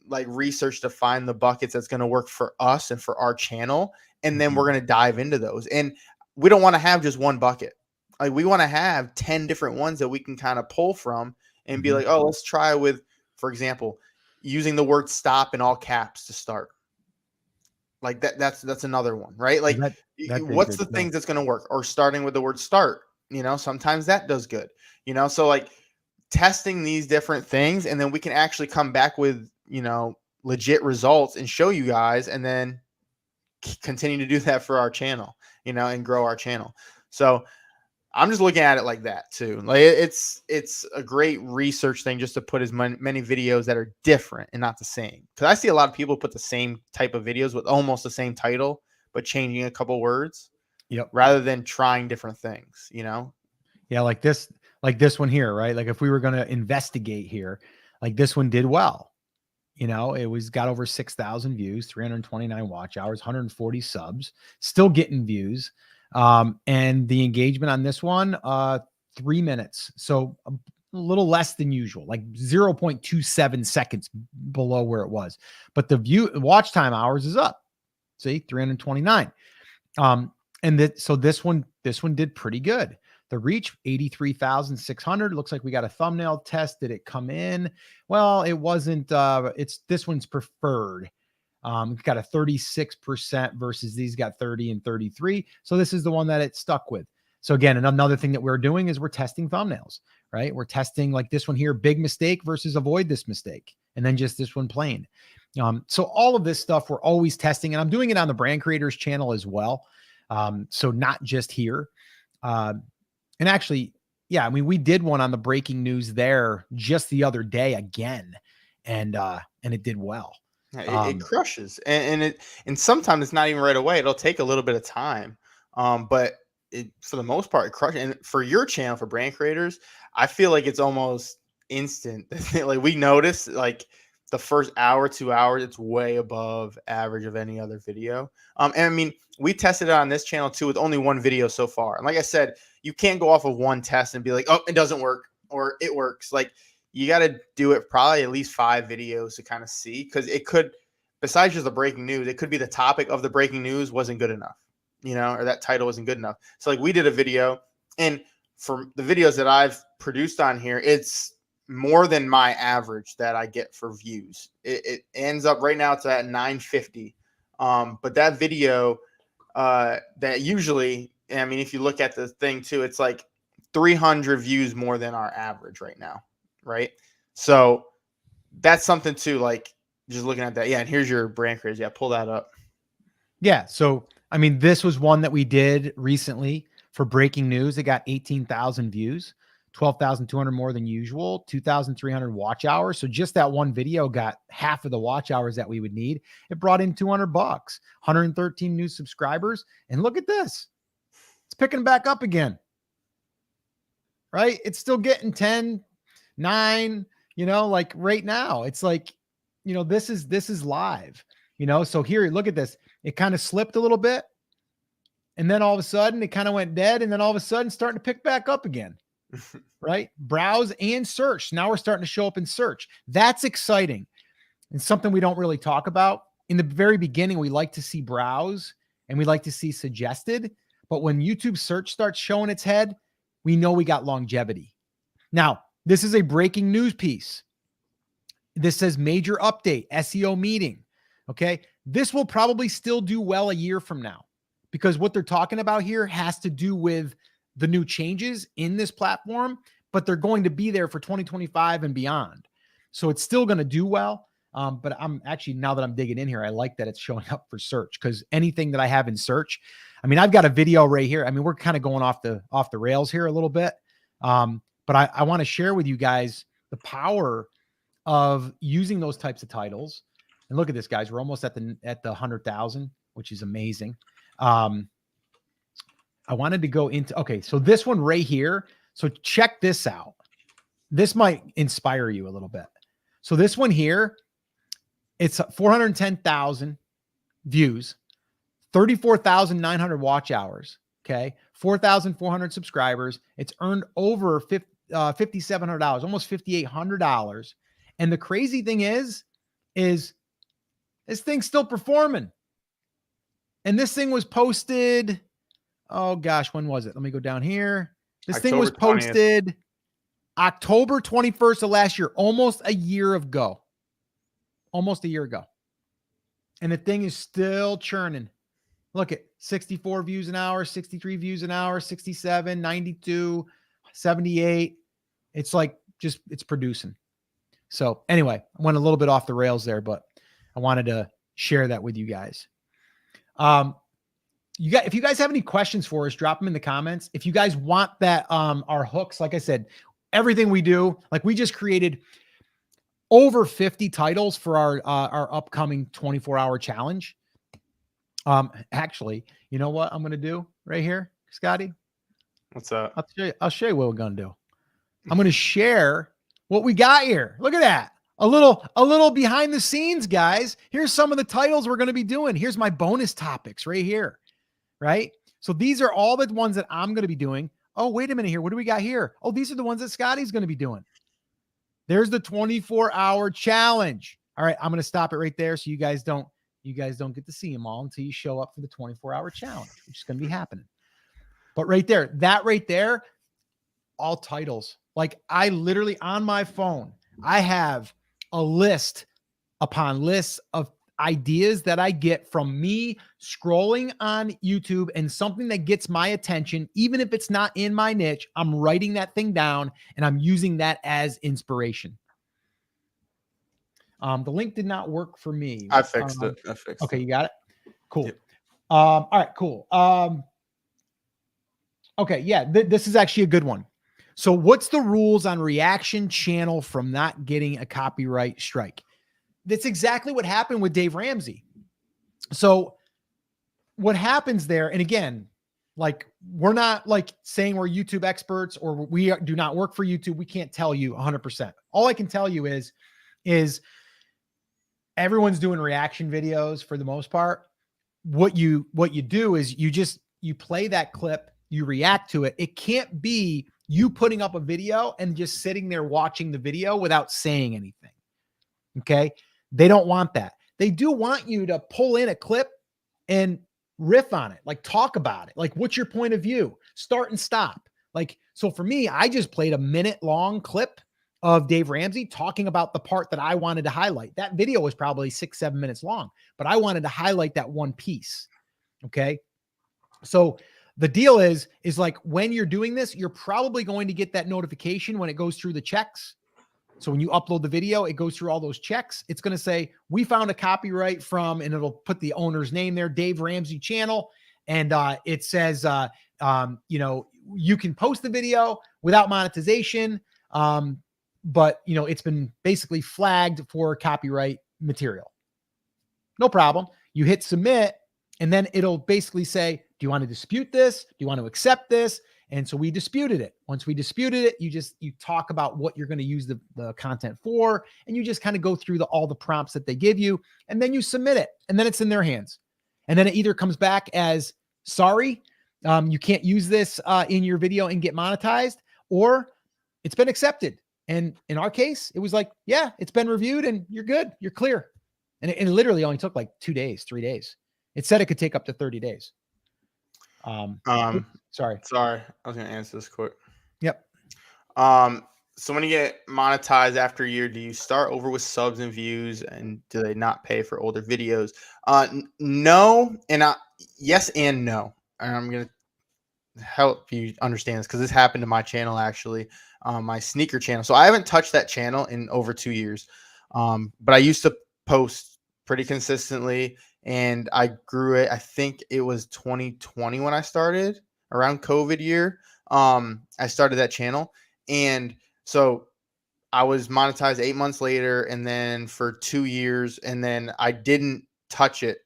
B: like research to find the buckets that's going to work for us and for our channel. And then we're going to dive into those. And we don't want to have just one bucket. Like we want to have 10 different ones that we can kind of pull from and be like, oh, let's try with, for example, using the word stop in all caps to start. Like that's another one, right? Like what's the things that's going to work? Or starting with the word start, sometimes that does good, so like testing these different things, and then we can actually come back with, legit results and show you guys, and then continue to do that for our channel, and grow our channel. So I'm just looking at it like that too. Like it's a great research thing just to put as many videos that are different and not the same. Because I see a lot of people put the same type of videos with almost the same title, but changing a couple words.
A: Yep.
B: Rather than trying different things,
A: Yeah, like this one here, right? Like if we were going to investigate here, like this one did well. It was got over 6,000 views, 329 watch hours, 140 subs, still getting views. And the engagement on this one, 3 minutes. So a little less than usual, like 0.27 seconds below where it was. But the watch time hours is up. See, 329. So this one did pretty good. The reach, 83,600. Looks like we got a thumbnail test. Did it come in? Well, it wasn't, this one's preferred. Got a 36% versus these got 30 and 33. So this is the one that it stuck with. So again, another thing that we're doing is we're testing thumbnails, right? We're testing like this one here, big mistake versus avoid this mistake. And then just this one plain. So all of this stuff we're always testing, and I'm doing it on the Brand Creators channel as well. So not just here. And actually, yeah, I mean, we did one on the breaking news there just the other day again, and it did well.
B: It crushes, and sometimes it's not even right away. It'll take a little bit of time, but for the most part, it crushes. And for your channel, for Brand Creators, I feel like it's almost instant. Like we notice, like the first hour, 2 hours, it's way above average of any other video. And I mean, we tested it on this channel too with only one video so far. And like I said, you can't go off of one test and be like, oh, it doesn't work or it works. Like you got to do it probably at least 5 videos to kind of see, because it could, besides just the breaking news, it could be the topic of the breaking news wasn't good enough, or that title wasn't good enough. So like we did a video, and for the videos that I've produced on here, it's more than my average that I get for views. It ends up right now, it's at 950. But that video, that usually, I mean, if you look at the thing too, it's like 300 views more than our average right now. Right. So that's something too, like just looking at that. Yeah. And here's your Brand Creators. Yeah. Pull that up.
A: Yeah. So, I mean, this was one that we did recently for breaking news. It got 18,000 views, 12,200 more than usual, 2,300 watch hours. So just that one video got half of the watch hours that we would need. It brought in $200, 113 new subscribers. And look at this. It's picking back up again. Right. It's still getting 10, 9, like right now it's like, this is live, so here, look at this. It kind of slipped a little bit, and then all of a sudden it kind of went dead, and then all of a sudden starting to pick back up again. Right. Browse and search. Now we're starting to show up in search. That's exciting. And something we don't really talk about in the very beginning. We like to see browse and we like to see suggested, but when YouTube search starts showing its head, we know we got longevity. Now, this is a breaking news piece. This says major update, SEO meeting. Okay. This will probably still do well a year from now, because what they're talking about here has to do with the new changes in this platform, but they're going to be there for 2025 and beyond. So it's still going to do well. But I'm actually, now that I'm digging in here, I like that it's showing up for search, because anything that I have in search, I mean, I've got a video right here. I mean, we're kind of going off the rails here a little bit. But I want to share with you guys the power of using those types of titles. And look at this, guys. We're almost at the 100,000, which is amazing. I wanted to go into, okay, so this one right here. So check this out. This might inspire you a little bit. So this one here, it's 410,000 views, 34,900 watch hours. Okay. 4,400 subscribers. It's earned over $5,700, almost $5,800. And the crazy thing is this thing's still performing. And this thing was posted. Oh gosh, when was it? Let me go down here. This thing was posted 20th. October 21st of last year, almost a year ago. Almost a year ago. And the thing is still churning. Look at 64 views an hour, 63 views an hour, 67, 92, 78. It's like it's producing. So anyway, I went a little bit off the rails there, but I wanted to share that with you guys. If you guys have any questions for us, drop them in the comments. If you guys want that, our hooks, like I said, everything we do, like we just created over 50 titles for our upcoming 24-hour challenge. Actually, you know what I'm going to do right here, Scotty?
B: What's up?
A: I'll show you what we're going to do. I'm going to share what we got here. Look at that. A little behind the scenes, guys. Here's some of the titles we're going to be doing. Here's my bonus topics right here. Right? So these are all the ones that I'm going to be doing. Oh, wait a minute here. What do we got here? Oh, these are the ones that Scotty's going to be doing. There's the 24-hour challenge. All right, I'm going to stop it right there so you guys don't get to see them all until you show up for the 24-hour challenge, which is going to be happening. But right there, all titles. Like I literally on my phone, I have a list upon lists of ideas that I get from me scrolling on YouTube, and something that gets my attention, even if it's not in my niche, I'm writing that thing down and I'm using that as inspiration. The link did not work for me.
B: I fixed it.
A: Okay, you got it? Cool.
B: Yep.
A: All right, cool. Okay, yeah, this is actually a good one. So what's the rules on reaction channel from not getting a copyright strike? That's exactly what happened with Dave Ramsey. So what happens there, and again, like we're not like saying we're YouTube experts or we do not work for YouTube. We can't tell you 100%. All I can tell you is everyone's doing reaction videos for the most part. What you do is you play that clip, you react to it. It can't be you putting up a video and just sitting there watching the video without saying anything. Okay. They don't want that. They do want you to pull in a clip and riff on it, like talk about it. Like, what's your point of view? Start and stop. Like, so for me, I just played a minute-long clip of Dave Ramsey talking about the part that I wanted to highlight. That video was probably 6-7 minutes long, but I wanted to highlight that one piece. Okay. So the deal is like when you're doing this, you're probably going to get that notification when it goes through the checks. So when you upload the video, it goes through all those checks. It's going to say, we found a copyright from, and it'll put the owner's name there, Dave Ramsey channel. And it says, you know, you can post the video without monetization. But you know, it's been basically flagged for copyright material. No problem. You hit submit, and then it'll basically say, do you want to dispute this? Do you want to accept this? And so we disputed it. Once we disputed it, you talk about what you're going to use the content for, and you just kind of go through all the prompts that they give you, and then you submit it, and then it's in their hands. And then it either comes back as, sorry, you can't use this in your video and get monetized, or it's been accepted. And in our case, it was like, yeah, it's been reviewed and you're good. You're clear. And it literally only took like 2 days, 3 days. It said it could take up to 30 days. Sorry.
B: I was going to answer this quick.
A: Yep.
B: So when you get monetized after a year, do you start over with subs and views, and do they not pay for older videos? No. And yes and no. And I'm going to help you understand this because this happened to my channel, actually, my sneaker channel. So I haven't touched that channel in over 2 years. But I used to post pretty consistently, and I grew it. I think it was 2020 when I started, around COVID year. I started that channel, And so I was monetized 8 months later, and then for 2 years, and then I didn't touch it.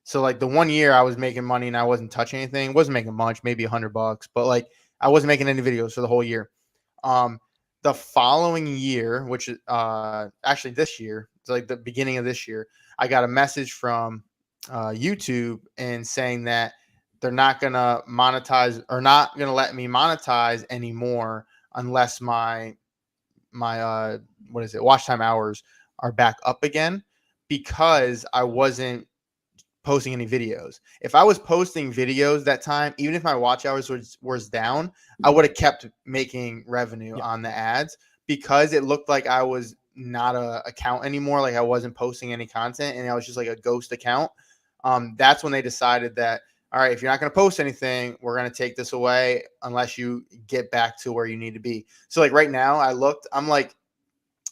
B: So like the 1 year I was making money and I wasn't touching anything. Wasn't making much, maybe $100, but like I wasn't making any videos for the whole year. Um, the following year, which is actually this year, it's like the beginning of this year, I got a message from YouTube and saying that they're not gonna monetize or not gonna let me monetize anymore unless my what is it, watch time hours are back up again, because I wasn't posting any videos. If I was posting videos that time, even if my watch hours was down, I would have kept making revenue
A: Yeah.
B: on the ads, because it looked like I was not a account anymore. Like I wasn't posting any content and I was just like a ghost account. That's when they decided that, all right, if you're not going to post anything, we're going to take this away unless you get back to where you need to be. So like right now I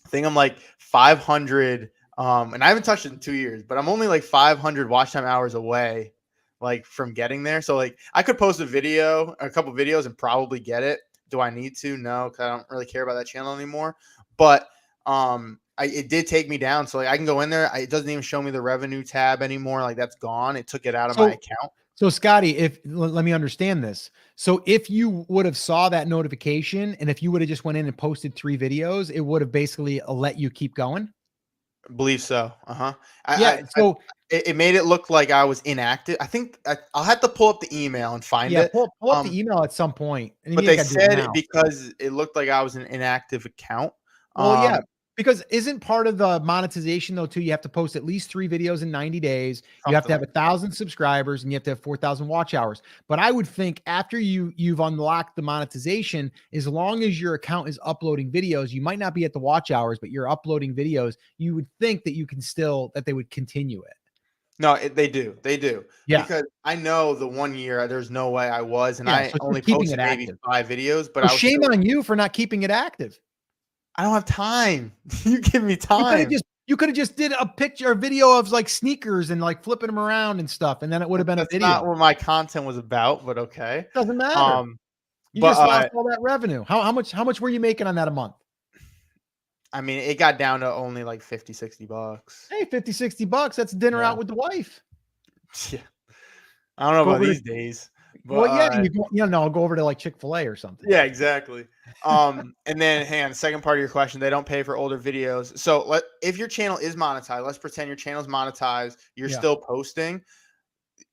B: think I'm like 500, and I haven't touched it in 2 years, but I'm only like 500 watch time hours away, like from getting there. So like I could post a couple videos and probably get it. Do I need to? No, because I don't really care about that channel anymore. But it did take me down. So like I can go in there. It doesn't even show me the revenue tab anymore. Like that's gone. It took it out of my
A: So,
B: account.
A: so Scotty, let me understand this. So if you would have saw that notification and if you would have just went in and posted 3 videos, it would have basically let you keep going.
B: I believe so. Uh-huh.
A: Yeah. So
B: It made it look like I was inactive. I think I'll have to pull up the email and find
A: yeah,
B: it.
A: pull up the email at some point, and you
B: But
A: ain't
B: they
A: got to do it
B: said
A: now.
B: because it looked like I was an inactive account.
A: Well, yeah,
B: Um,
A: because isn't part of the monetization though too? You have to post at least 3 videos in 90 days. You have
B: Something
A: to have
B: like that.
A: 1,000 subscribers, and you have to have 4,000 watch hours. But I would think after you've unlocked the monetization, as long as your account is uploading videos, you might not be at the watch hours, but you're uploading videos. You would think that you can still that they would continue it.
B: No, they do. They do.
A: Yeah,
B: Because I know the 1 year there's no way I was, and
A: yeah.
B: I
A: So it's
B: only
A: just keeping
B: posted
A: it
B: maybe
A: active.
B: 5 videos, but
A: So
B: I was
A: shame
B: still
A: on you for not keeping it active.
B: I don't have time. You give me
A: You
B: time.
A: could have just did a picture, a video of like sneakers and like flipping them around and stuff, and then it would have been a
B: That's not
A: video.
B: what my content was about, but okay.
A: Doesn't matter.
B: Um,
A: You
B: but
A: just lost all that revenue. How much were you making on that a month?
B: I mean, it got down to only like 50, $60.
A: Hey, 50, $60. That's dinner
B: Yeah.
A: out with the wife.
B: Yeah. I don't know
A: Go
B: about
A: over to
B: these days, but
A: well, yeah, no, go over to like Chick-fil-A or something.
B: yeah, exactly. And then hang on, the second part of your question, they don't pay for older videos. So if your channel is monetized, let's pretend your channel's monetized, you're
A: Yeah.
B: still posting.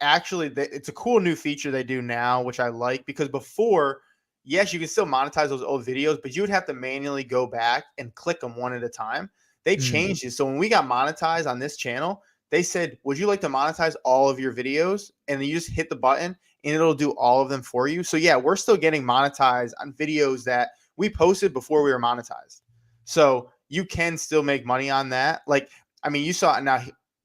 B: Actually, it's a cool new feature they do now, which I like, because before, yes, you can still monetize those old videos, but you would have to manually go back and click them one at a time. They
A: Mm.
B: changed it. So when we got monetized on this channel, they said, would you like to monetize all of your videos? And then you just hit the button and it'll do all of them for you. So yeah, we're still getting monetized on videos that we posted before we were monetized. So you can still make money on that. Like, I mean, you saw now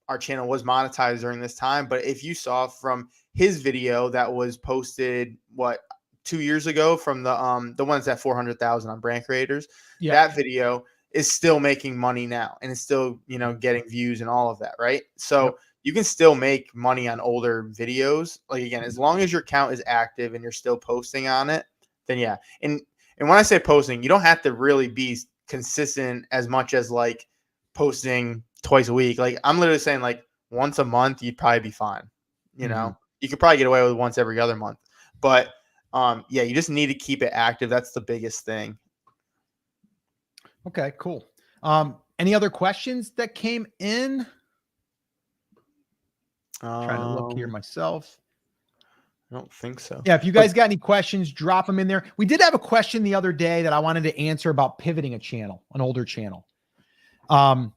B: our channel was monetized during this time, but if you saw from his video that was posted, what, 2 years ago, from the ones at 400,000 on Brand Creators,
A: Yeah.
B: that video is still making money now, and it's still, getting views and all of that, right?
A: Yep.
B: So you can still make money on older videos. Like, again, as long as your account is active and you're still posting on it, then yeah. And when I say posting, you don't have to really be consistent as much as like posting twice a week. Like I'm literally saying like once a month, you'd probably be fine.
A: Mhm.
B: You could probably get away with once every other month. But yeah, you just need to keep it active. That's the biggest thing.
A: Okay, cool. Any other questions that came in? Trying to look here
B: I
A: myself.
B: don't think so.
A: Yeah, if you
B: But
A: guys got any questions, drop them in there. We did have a question the other day that I wanted to answer about pivoting a channel, an older channel. Um,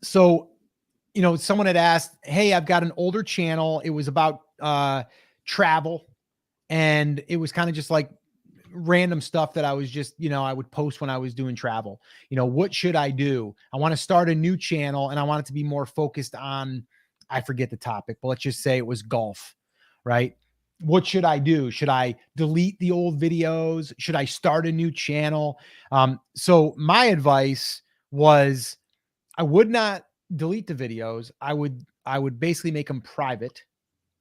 A: so someone had asked, "Hey, I've got an older channel. It was about travel, and it was kind of just like random stuff that I was just, I would post when I was doing travel. What should I do? I want to start a new channel and I want it to be more focused on, I forget the topic, but let's just say it was golf, right? What should I do? Should I delete the old videos? Should I start a new channel?" So my advice was I would not delete the videos. I would basically make them private.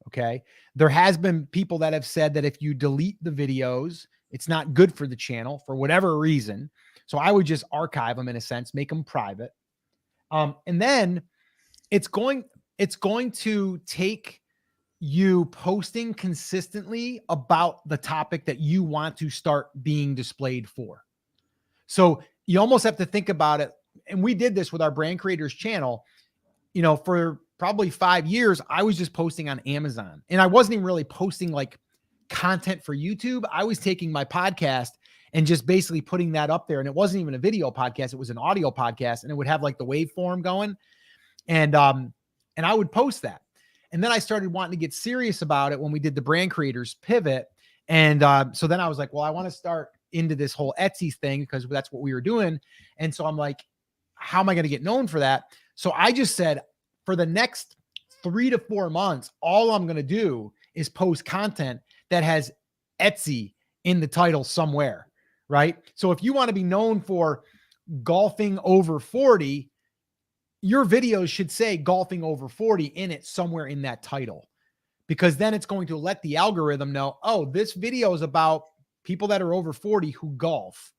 A: Okay. There has been people that have said that if you delete the videos, It's not good for the channel for whatever reason. So I would just archive them in a sense, make them private. And then it's going to take you posting consistently about the topic that you want to start being displayed for. So you almost have to think about it. And we did this with our brand creators channel, for probably 5 years, I was just posting on Amazon, and I wasn't even really posting like content for YouTube. I was taking my podcast and just basically putting that up there. And it wasn't even a video podcast. It was an audio podcast, and it would have like the waveform going. And I would post that. And then I started wanting to get serious about it when we did the brand creators pivot. And so then I was like, well, I want to start into this whole Etsy thing because that's what we were doing. And so I'm like, how am I going to get known for that? So I just said, for the next 3 to 4 months, all I'm going to do is post content that has Etsy in the title somewhere, right? So if you want to be known for golfing over 40, your videos should say golfing over 40 in it somewhere in that title, because then it's going to let the algorithm know, oh, this video is about people that are over 40 who golf.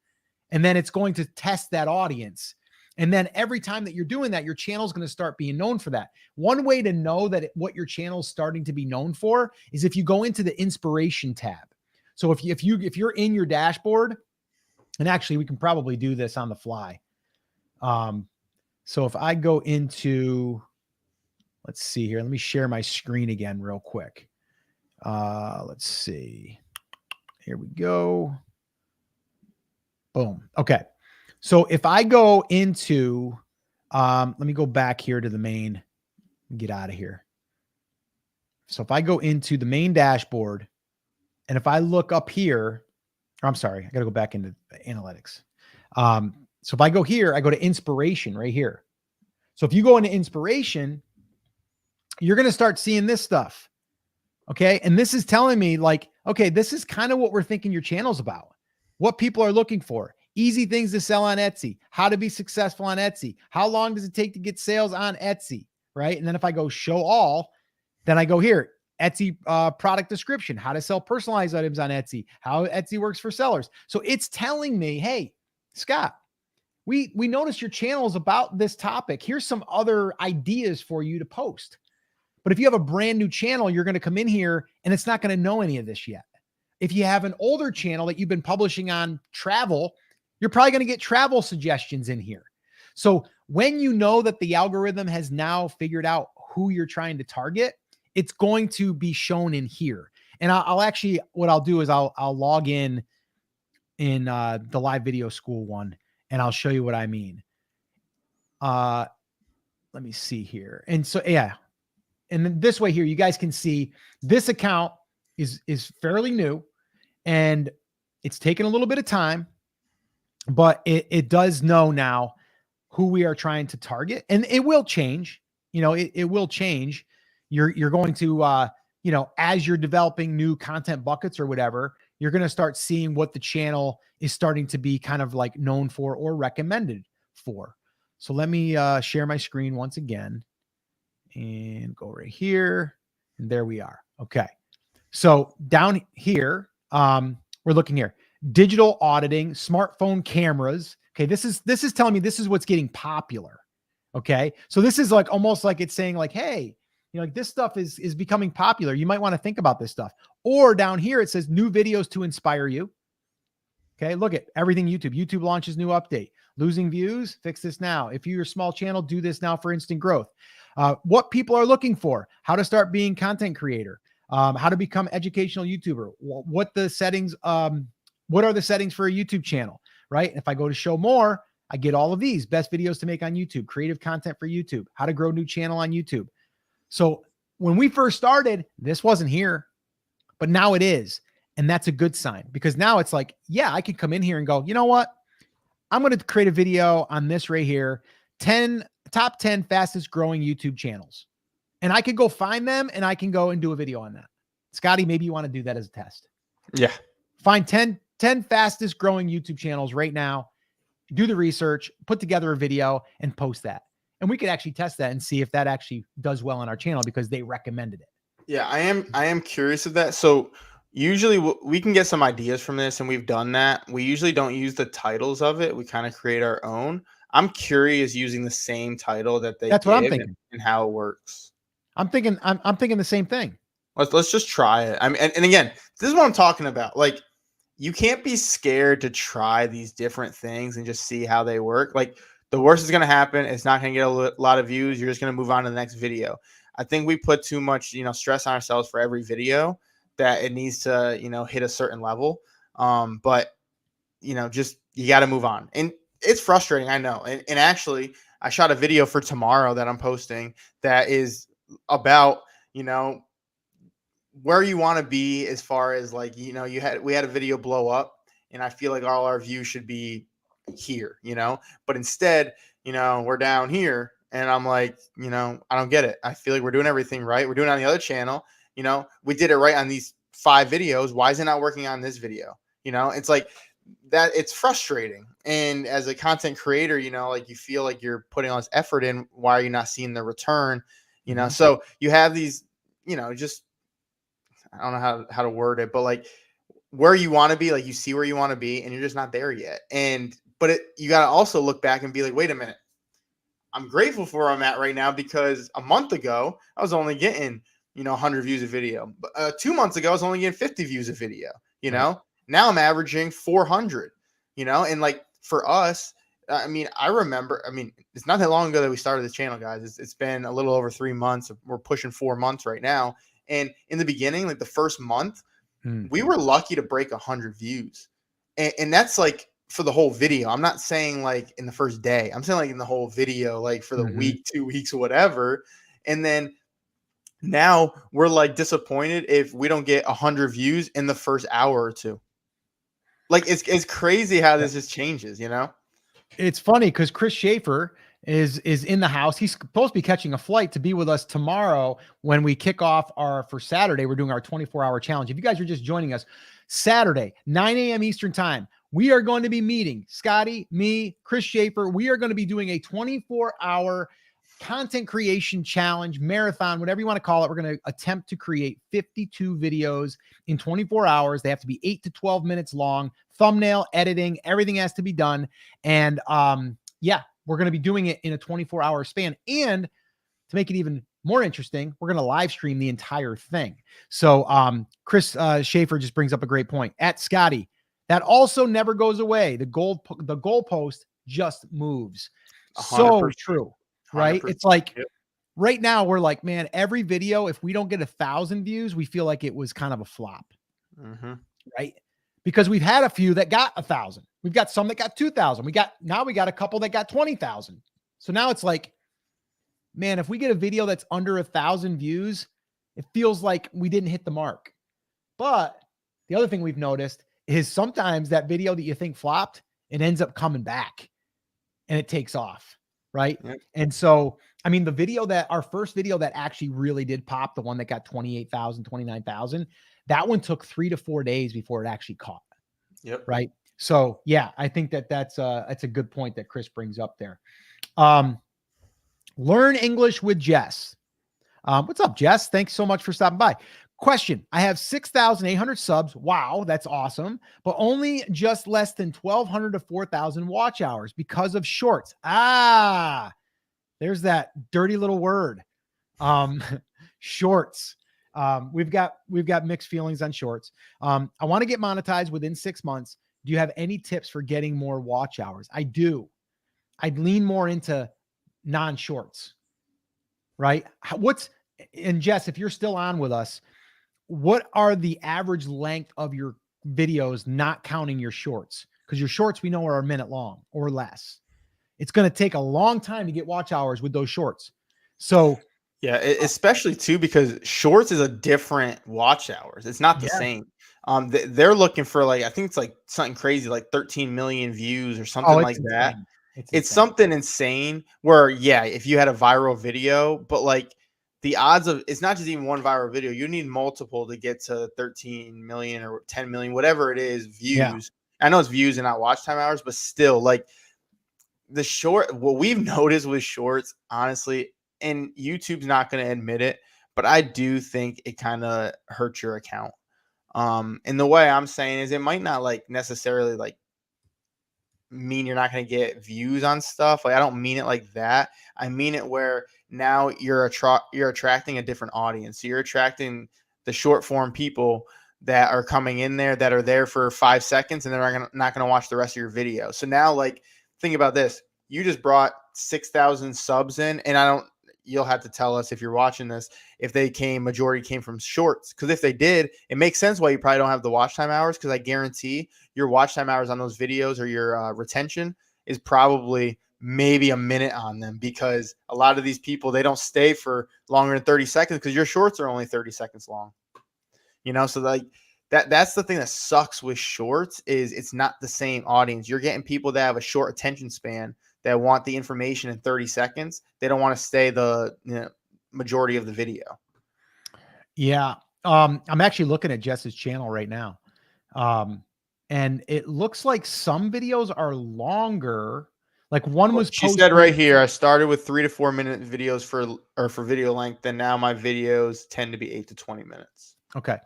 A: And then it's going to test that audience. And then every time that you're doing that, your channel is going to start being known for that. One way to know that what your channel is starting to be known for is if you go into the inspiration tab. So if you're in your dashboard, and actually we can probably do this on the fly. So if I go into, let's see here, let me share my screen again real quick. Let's see. Here we go. Boom. Okay. So if I go into, let me go back here to the main, get out of here. So if I go into the main dashboard, and if I look up here, or I'm sorry, I got to go back into analytics. So if I go here, I go to inspiration right here. So if you go into inspiration, you're going to start seeing this stuff. Okay. And this is telling me like, okay, this is kind of what we're thinking your channel's about, what people are looking for. Easy things to sell on Etsy, how to be successful on Etsy, how long does it take to get sales on Etsy, right? And then if I go show all, then I go here, Etsy product description, how to sell personalized items on Etsy, how Etsy works for sellers. So it's telling me, hey, Scott, we noticed your channel is about this topic. Here's some other ideas for you to post. But if you have a brand new channel, you're going to come in here and it's not going to know any of this yet. If you have an older channel that you've been publishing on travel, you're probably going to get travel suggestions in here. So when you know that the algorithm has now figured out who you're trying to target, it's going to be shown in here. And I'll actually, what I'll do is I'll log in the live video school one, and I'll show you what I mean. Let me see here. And so, yeah. And then this way here, you guys can see this account is fairly new, and it's taken a little bit of time, but it does know now who we are trying to target, and it will change. It will change. You're going to, as you're developing new content buckets or whatever, you're going to start seeing what the channel is starting to be kind of like known for or recommended for. So let me share my screen once again and go right here. And there we are. Okay. So down here, we're looking here, digital auditing, smartphone cameras. Okay. This is telling me this is what's getting popular. Okay. So this is like almost like it's saying like, hey, like this stuff is becoming popular. You might want to think about this stuff. Or down here, it says new videos to inspire you. Okay. Look at everything YouTube. YouTube launches new update. Losing views, fix this now. If you're a small channel, do this now for instant growth. What people are looking for, how to start being content creator, how to become educational YouTuber, what the settings, what are the settings for a YouTube channel, right? If I go to show more, I get all of these best videos to make on YouTube, creative content for YouTube, how to grow new channel on YouTube. So when we first started, this wasn't here, but now it is. And that's a good sign, because now it's like, yeah, I could come in here and go, you know what? I'm going to create a video on this right here, top 10 fastest growing YouTube channels. And I could go find them and I can go and do a video on that. Scotty, maybe you want to do that as a test.
B: Yeah.
A: Find 10 fastest growing YouTube channels right now, do the research, put together a video and post that. And we could actually test that and see if that actually does well on our channel because they recommended it.
B: Yeah, I am curious of that. So Usually we can get some ideas from this, and we've done that. We usually don't use the titles of it. We kind of create our own. I'm curious using the same title that they
A: That's what I'm
B: give
A: thinking.
B: and how it works.
A: I'm thinking the same thing.
B: Let's just try it. I mean, and again, this is what I'm talking about. Like, you can't be scared to try these different things and just see how they work. Like, the worst is going to happen. It's not going to get a lot of views. You're just going to move on to the next video. I think we put too much, stress on ourselves for every video that it needs to, hit a certain level. But just you got to move on. And it's frustrating, I know. And actually, I shot a video for tomorrow that I'm posting that is about, where you want to be as far as like, we had a video blow up, and I feel like all our views should be here, but instead, we're down here, and I'm like, I don't get it. I feel like we're doing everything right. We're doing it on the other channel. We did it right on these 5 videos. Why is it not working on this video? It's like that. It's frustrating. And as a content creator, like you feel like you're putting all this effort in. Why are you not seeing the return? So you have these, just, I don't know how to word it, but like where you want to be, like you see where you want to be, and you're just not there yet. But you got to also look back and be like, wait a minute, I'm grateful for where I'm at right now, because a month ago I was only getting 100 views a video. 2 months ago I was only getting 50 views a video.
A: Right.
B: Now I'm averaging 400. And like for us, I mean, I remember. I mean, it's not that long ago that we started the channel, guys. It's been a little over 3 months. We're pushing 4 months right now. And in the beginning, like the first month, we were lucky to break 100 views. And that's like for the whole video. I'm not saying like in the first day. I'm saying like in the whole video, like for the week, 2 weeks, whatever. And then now we're like disappointed if we don't get 100 views in the first hour or two. Like it's crazy how this just changes,
A: It's funny because Chris Schaefer is in the house. He's supposed to be catching a flight to be with us tomorrow when we kick off for Saturday. We're doing our 24-hour challenge. If you guys are just joining us, Saturday, 9 a.m. Eastern time, we are going to be meeting Scotty, me, Chris Schaefer. We are going to be doing a 24-hour content creation challenge, marathon, whatever you want to call it. We're going to attempt to create 52 videos in 24 hours. They have to be 8 to 12 minutes long. Thumbnail, editing, everything has to be done. And yeah, we're going to be doing it in a 24-hour span. And to make it even more interesting, we're going to live stream the entire thing. So Chris Schaefer just brings up a great point. At Scotty, that also never goes away. The goalpost just moves.
B: 100%.
A: So true, right?
B: 100%.
A: It's like right now we're like, man, every video, if we don't get 1,000 views, we feel like it was kind of a flop, right? Because we've had a few that got 1,000. We've got some that got 2,000. Now we got a couple that got 20,000. So now it's like, man, if we get a video that's under 1,000 views, it feels like we didn't hit the mark. But the other thing we've noticed is sometimes that video that you think flopped, it ends up coming back and it takes off, right?
B: Yep.
A: And so, I mean, our first video that actually really did pop, the one that got 28,000, 29,000, that one took 3 to 4 days before it actually caught.
B: Yep.
A: Right. So yeah, I think that's a good point that Chris brings up there. Learn English with Jess. What's up, Jess? Thanks so much for stopping by. Question. I have 6,800 subs. Wow, that's awesome. But only just less than 1,200 to 4,000 watch hours because of shorts. There's that dirty little word. Shorts. We've got mixed feelings on shorts. I want to get monetized within 6 months. Do you have any tips for getting more watch hours? I do. I'd lean more into non-shorts, right? And Jess, if you're still on with us, what are the average length of your videos, not counting your shorts? Because your shorts we know are a minute long or less. It's going to take a long time to get watch hours with those shorts. So
B: yeah, especially too, because shorts is a different watch hours. It's not the same. They're looking for like, I think it's like something crazy, like 13 million views or something like
A: insane.
B: that. It's something insane where, yeah, if you had a viral video, but like the odds of, it's not just even one viral video. You need multiple to get to 13 million or 10 million, whatever it is, views.
A: Yeah.
B: I know it's views and not watch time hours, but still, like what we've noticed with shorts, honestly, and YouTube's not going to admit it, but I do think it kind of hurts your account. And the way I'm saying is it might not like necessarily like mean you're not going to get views on stuff. Like I don't mean it like that. I mean it where now you're attracting a different audience. So you're attracting the short form people that are coming in there that are there for 5 seconds and they're not going to watch the rest of your video. So now like think about this. You just brought 6,000 subs in, and you'll have to tell us if you're watching this, if majority came from shorts. Because if they did, it makes sense why you probably don't have the watch time hours, because I guarantee your watch time hours on those videos or your retention is probably maybe a minute on them, because a lot of these people, they don't stay for longer than 30 seconds because your shorts are only 30 seconds long. So like that's the thing that sucks with shorts is it's not the same audience. You're getting people that have a short attention span that want the information in 30 seconds. They don't want to stay the majority of the video.
A: Yeah. I'm actually looking at Jess's channel right now. And it looks like some videos are longer. Like one was
B: She
A: posted.
B: said right here, I started with 3 to 4 minute videos for video length, and now my videos tend to be 8 to 20 minutes.
A: Okay.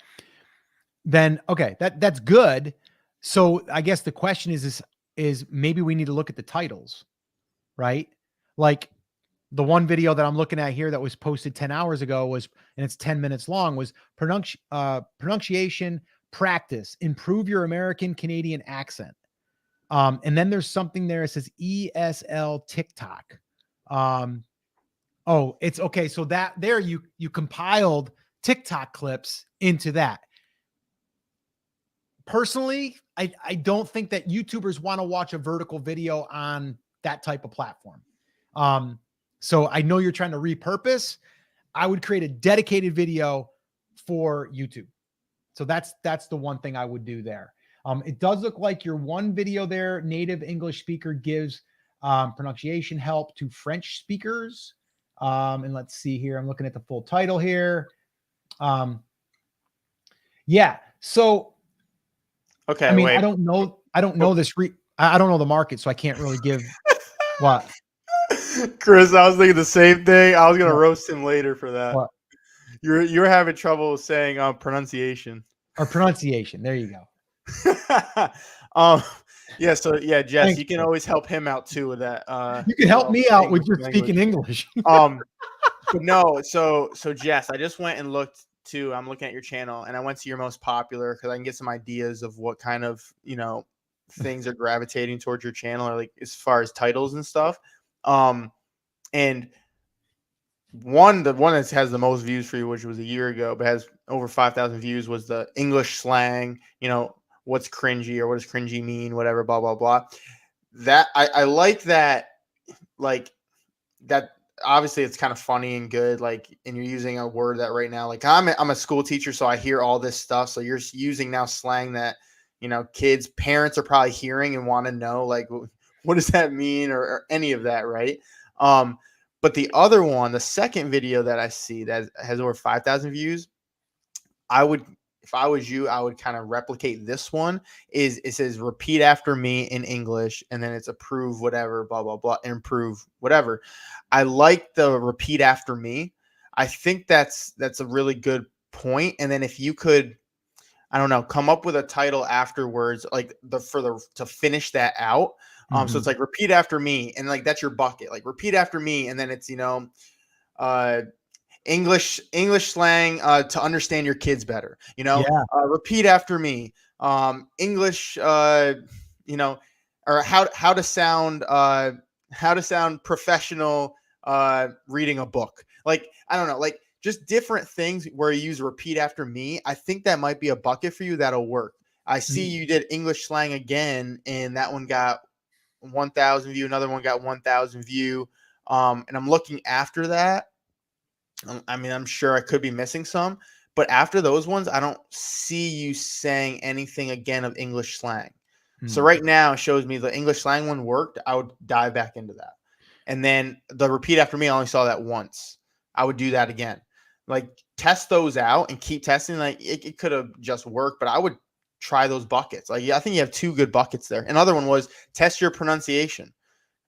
A: Then, okay, that's good. So I guess the question is maybe we need to look at the titles, right? Like the one video that I'm looking at here that was posted 10 hours ago and it's 10 minutes long, was pronunciation practice, improve your American Canadian accent. And then there's something there that says ESL TikTok. Oh, it's okay. So that there you compiled TikTok clips into that. Personally, I don't think that YouTubers want to watch a vertical video on that type of platform. So I know you're trying to repurpose. I would create a dedicated video for YouTube. So that's the one thing I would do there. It does look like your one video there, native English speaker gives pronunciation help to French speakers. And let's see here. I'm looking at the full title here. Yeah. So,
B: okay.
A: I mean,
B: wait.
A: I don't know this. I don't know the market, so I can't really give what.
B: Chris, I was thinking the same thing. I was gonna roast him later for that.
A: What?
B: You're having trouble saying pronunciation.
A: Or pronunciation. There you go.
B: Yeah, so yeah, Jess,
A: Thanks,
B: you can
A: Chris.
B: always help him out too with that.
A: You can help me out with your speaking English.
B: But no, so Jess, I just went and looked too. I'm looking at your channel, and I went to your most popular because I can get some ideas of what kind of things are gravitating towards your channel, or like as far as titles and stuff. And the one that has the most views for you, which was a year ago, but has over 5,000 views, was the English slang. What's cringy, or what does cringy mean? Whatever, blah blah blah. That I like that, like that. Obviously, it's kind of funny and good. Like, and you're using a word that right now, like I'm a school teacher, so I hear all this stuff. So you're using now slang that kids, parents are probably hearing and want to know, like, what does that mean, or any of that, right? But the other one, the second video that I see that has over 5,000 views, if I was you, I would kind of replicate this one. It says repeat after me in English, and then it's approve whatever, blah, blah, blah, improve whatever. I like the repeat after me. I think that's a really good point. And then if you could, I don't know, come up with a title afterwards, like to finish that out. So it's like repeat after me, and like that's your bucket. Like repeat after me, and then it's English slang to understand your kids better. Repeat after me. English, or how to sound professional reading a book. Like I don't know, like just different things where you use repeat after me. I think that might be a bucket for you that'll work. I see you did English slang again, and that one got 1,000 view. Another one got 1,000 view. And I'm looking after that. I mean, I'm sure I could be missing some, but after those ones, I don't see you saying anything again of English slang. So right now it shows me the English slang one worked. I would dive back into that. And then the repeat after me, I only saw that once. I would do that again. Like test those out and keep testing. Like it could have just worked, but I would try those buckets. Like, I think you have 2 good buckets there. Another one was test your pronunciation.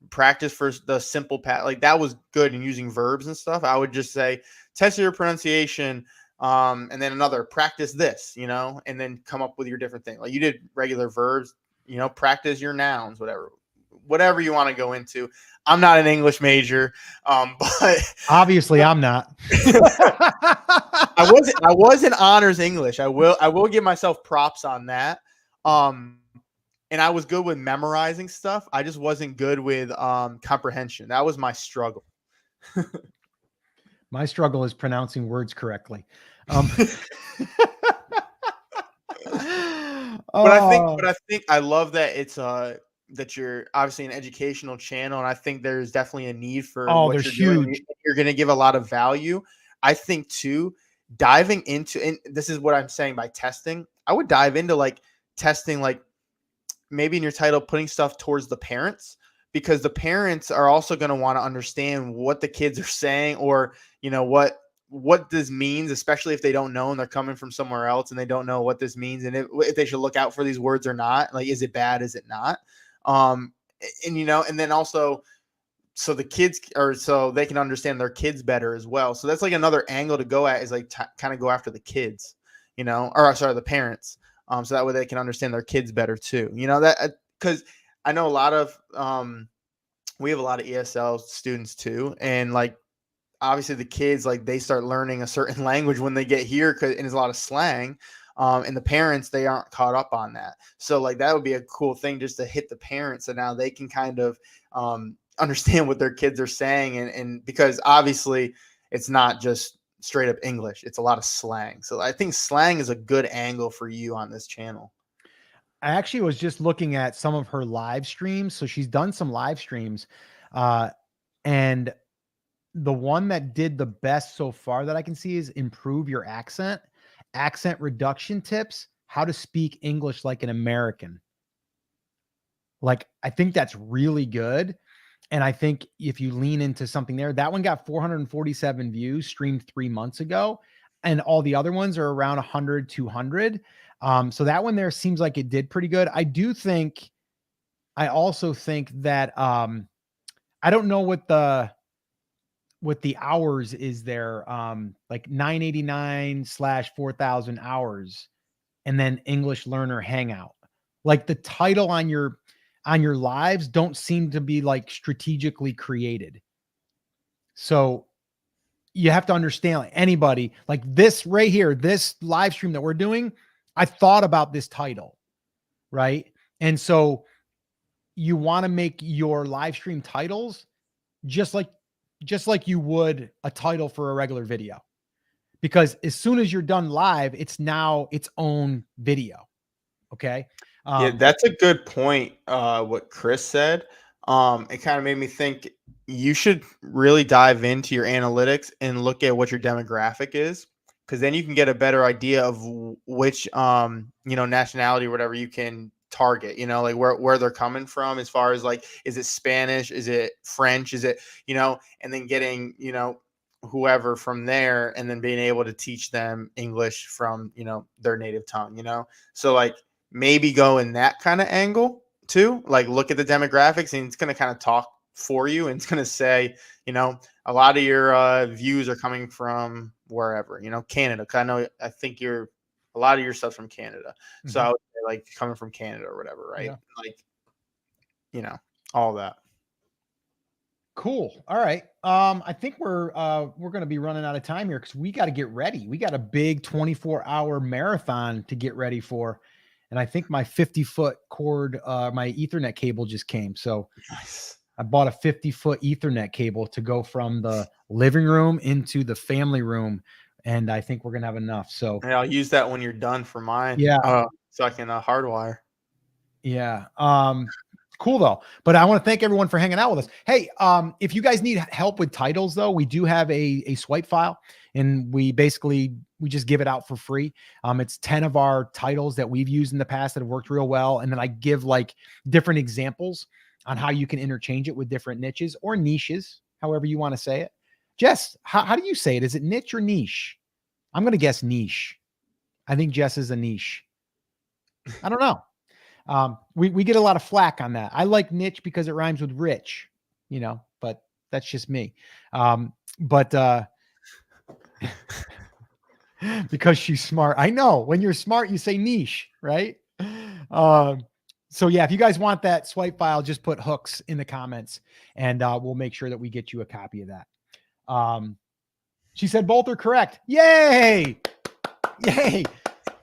B: Practice for the simple pat, like that was good in using verbs and stuff. I would just say test your pronunciation And then another, practice this, you know, and then come up with your different thing. Like you did regular verbs, you know, practice your nouns, whatever you want to go into. I'm not an English major, but
A: Obviously I'm not.
B: I was in honors English. I will give myself props on that. And I was good with memorizing stuff. I just wasn't good with comprehension. That was my struggle.
A: My struggle is pronouncing words correctly.
B: But I think I love that it's that you're obviously an educational channel, and I think there's definitely a need for what
A: there's
B: you're doing.
A: huge.
B: You're going to give a lot of value. I think too, diving into, and this is what I'm saying by testing. I would dive into like testing, like maybe in your title, putting stuff towards the parents, because the parents are also going to want to understand what the kids are saying, or, you know, what this means, especially if they don't know and they're coming from somewhere else and they don't know what this means, and if they should look out for these words or not. Like, is it bad? Is it not? And, you know, and then also, so the kids, or so they can understand their kids better as well. So that's like another angle to go at, is like kind of go after the kids, you know, or sorry, the parents. So that way they can understand their kids better too. You know, that, because I know a lot of, we have a lot of ESL students too. And like, obviously the kids, like they start learning a certain language when they get here, and there's a lot of slang. And the parents, they aren't caught up on that. So like, that would be a cool thing just to hit the parents. So now they can kind of, understand what their kids are saying. And because obviously it's not just straight up English, it's a lot of slang. So I think slang is a good angle for you on this channel.
A: I actually was just looking at some of her live streams. So she's done some live streams. And the one that did the best so far that I can see is improve your accent reduction tips, how to speak English like an American. Like, I think that's really good. And I think if you lean into something there, that one got 447 views, streamed 3 months ago. And all the other ones are around 100, 200. So that one there seems like it did pretty good. I also think that, I don't know what the hours is there, like 989/4,000 hours, and then English learner hangout. Like the title on your lives don't seem to be like strategically created. So you have to understand, like anybody, like this right here, this live stream that we're doing, I thought about this title, right? And so you want to make your live stream titles just like you would a title for a regular video, because as soon as you're done live, it's now its own video. Okay.
B: Yeah, that's a good point. What Chris said, it kind of made me think you should really dive into your analytics and look at what your demographic is, because then you can get a better idea of which, you know, nationality or whatever you can target. You know, like where they're coming from, as far as like, is it Spanish, is it French, is it, you know, and then getting, you know, whoever from there, and then being able to teach them English from, you know, their native tongue. You know, so like, maybe go in that kind of angle too. Like, look at the demographics, and it's going to kind of talk for you, and it's going to say, you know, a lot of your views are coming from wherever, you know, Canada. I think a lot of your stuff's from Canada. Mm-hmm. So I would say like coming from Canada or whatever, right? Yeah. Like, you know, all that.
A: Cool. All right. I think we're going to be running out of time here, because we got to get ready. We got a big 24-hour marathon to get ready for. And I think my 50-foot cord, my Ethernet cable just came. So nice. I bought a 50-foot Ethernet cable to go from the living room into the family room. And I think we're going to have enough. So
B: yeah, I'll use that when you're done for mine.
A: Yeah.
B: So I can hardwire.
A: Yeah. Cool though. But I want to thank everyone for hanging out with us. Hey, if you guys need help with titles though, we do have a swipe file, and we just give it out for free. It's 10 of our titles that we've used in the past that have worked real well. And then I give like different examples on how you can interchange it with different niches or niches, however you want to say it. Jess, how do you say it? Is it niche or niche? I'm going to guess niche. I think Jess is a niche. I don't know. We get a lot of flack on that. I like niche because it rhymes with rich, you know, but that's just me. because she's smart. I know when you're smart, you say niche, right? So yeah, if you guys want that swipe file, just put hooks in the comments and we'll make sure that we get you a copy of that. She said both are correct. Yay. Yay.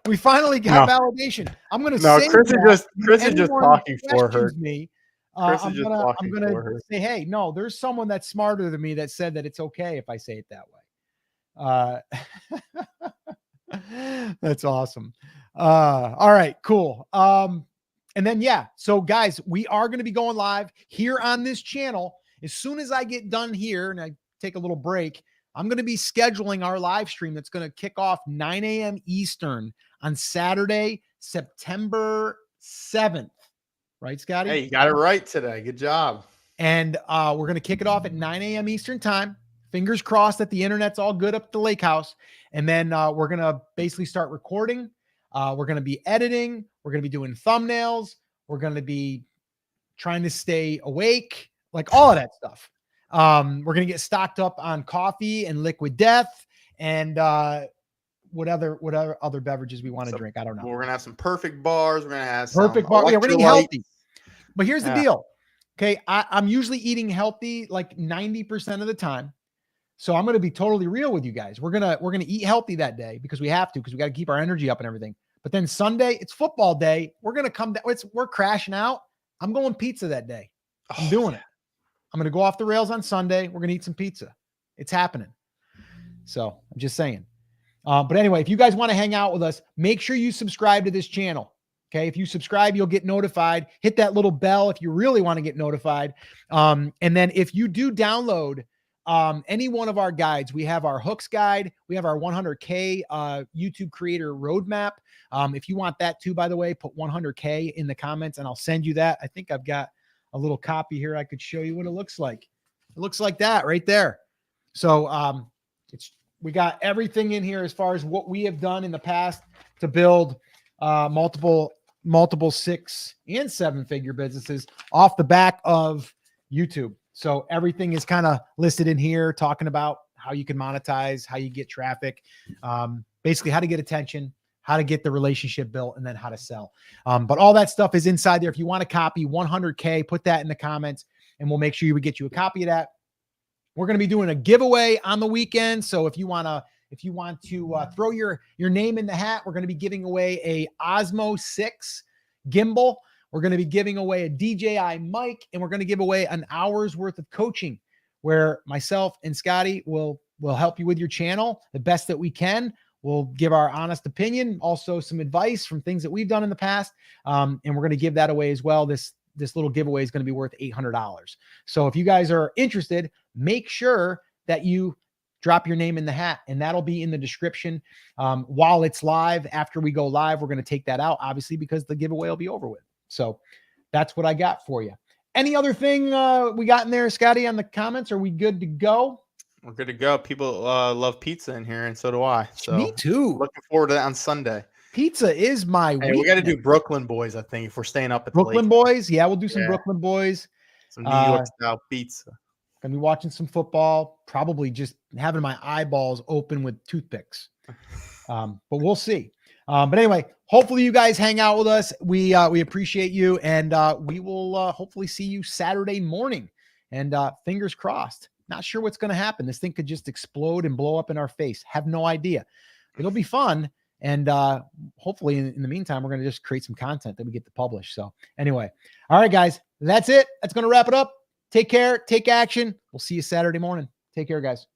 A: We finally got validation. I'm going to say
B: Chris is just talking for her.
A: Me,
B: Chris is just talking for her.
A: Say, hey, no, there's someone that's smarter than me that said that it's okay if I say it that way. That's awesome. All right, cool. And then, yeah, so guys, we are going to be going live here on this channel. As soon as I get done here and I take a little break, I'm going to be scheduling our live stream that's going to kick off 9 a.m. Eastern on Saturday, September 7th. Right, Scotty?
B: Hey, you got it right today. Good job.
A: And we're going to kick it off at 9 a.m. Eastern time. Fingers crossed that the internet's all good up at the lake house. And then we're going to basically start recording. We're going to be editing. We're going to be doing thumbnails. We're going to be trying to stay awake, like all of that stuff. We're going to get stocked up on coffee and liquid death and whatever other beverages we want to drink. I don't know.
B: We're going to have some perfect bars. We're going to have
A: perfect bars. Yeah, we're going to eat healthy. But here's the deal. Okay. I'm usually eating healthy like 90% of the time. So I'm going to be totally real with you guys. We're going to eat healthy that day because we have to, because we got to keep our energy up and everything. But then Sunday, it's football day. We're going to come down. We're crashing out. I'm going pizza that day. I'm doing it. I'm going to go off the rails on Sunday. We're going to eat some pizza. It's happening. So I'm just saying. But anyway, if you guys want to hang out with us, make sure you subscribe to this channel. Okay. If you subscribe, you'll get notified. Hit that little bell if you really want to get notified. And then if you do download any one of our guides, we have our hooks guide. We have our 100K YouTube creator roadmap. If you want that too, by the way, put 100K in the comments and I'll send you that. I think I've got a little copy here. I could show you what it looks like. It looks like that right there. So we got everything in here as far as what we have done in the past to build multiple 6 and 7 figure businesses off the back of YouTube. So everything is kind of listed in here, talking about how you can monetize, how you get traffic, basically how to get attention, how to get the relationship built, and then how to sell. But all that stuff is inside there. If you want to copy 100K, put that in the comments and we'll make sure we get you a copy of that. We're going to be doing a giveaway on the weekend. So if you want to throw your name in the hat, we're going to be giving away a Osmo 6 gimbal. We're going to be giving away a DJI mic, and we're going to give away an hour's worth of coaching where myself and Scotty will help you with your channel the best that we can. We'll give our honest opinion, also some advice from things that we've done in the past. And we're going to give that away as well. This little giveaway is going to be worth $800. So if you guys are interested, make sure that you drop your name in the hat, and that'll be in the description while it's live. After we go live, we're going to take that out, obviously, because the giveaway will be over with. So that's what I got for you. Any other thing we got in there, Scotty, on the comments? Are we good to go?
B: We're good to go. People love pizza in here, and so do I. So
A: me too.
B: Looking forward to that on Sunday.
A: Pizza is my
B: weekend. We got to do Brooklyn Boys, I think, if we're staying up at
A: Brooklyn Boys. Yeah, we'll do some Brooklyn Boys.
B: Some New York style pizza.
A: Gonna be watching some football, probably just having my eyeballs open with toothpicks. But we'll see. But anyway, hopefully you guys hang out with us. We appreciate you, and we will hopefully see you Saturday morning. And fingers crossed. Not sure what's going to happen. This thing could just explode and blow up in our face. Have no idea. It'll be fun. And hopefully in the meantime, we're going to just create some content that we get to publish. So anyway, all right, guys, that's it. That's going to wrap it up. Take care. Take action. We'll see you Saturday morning. Take care, guys.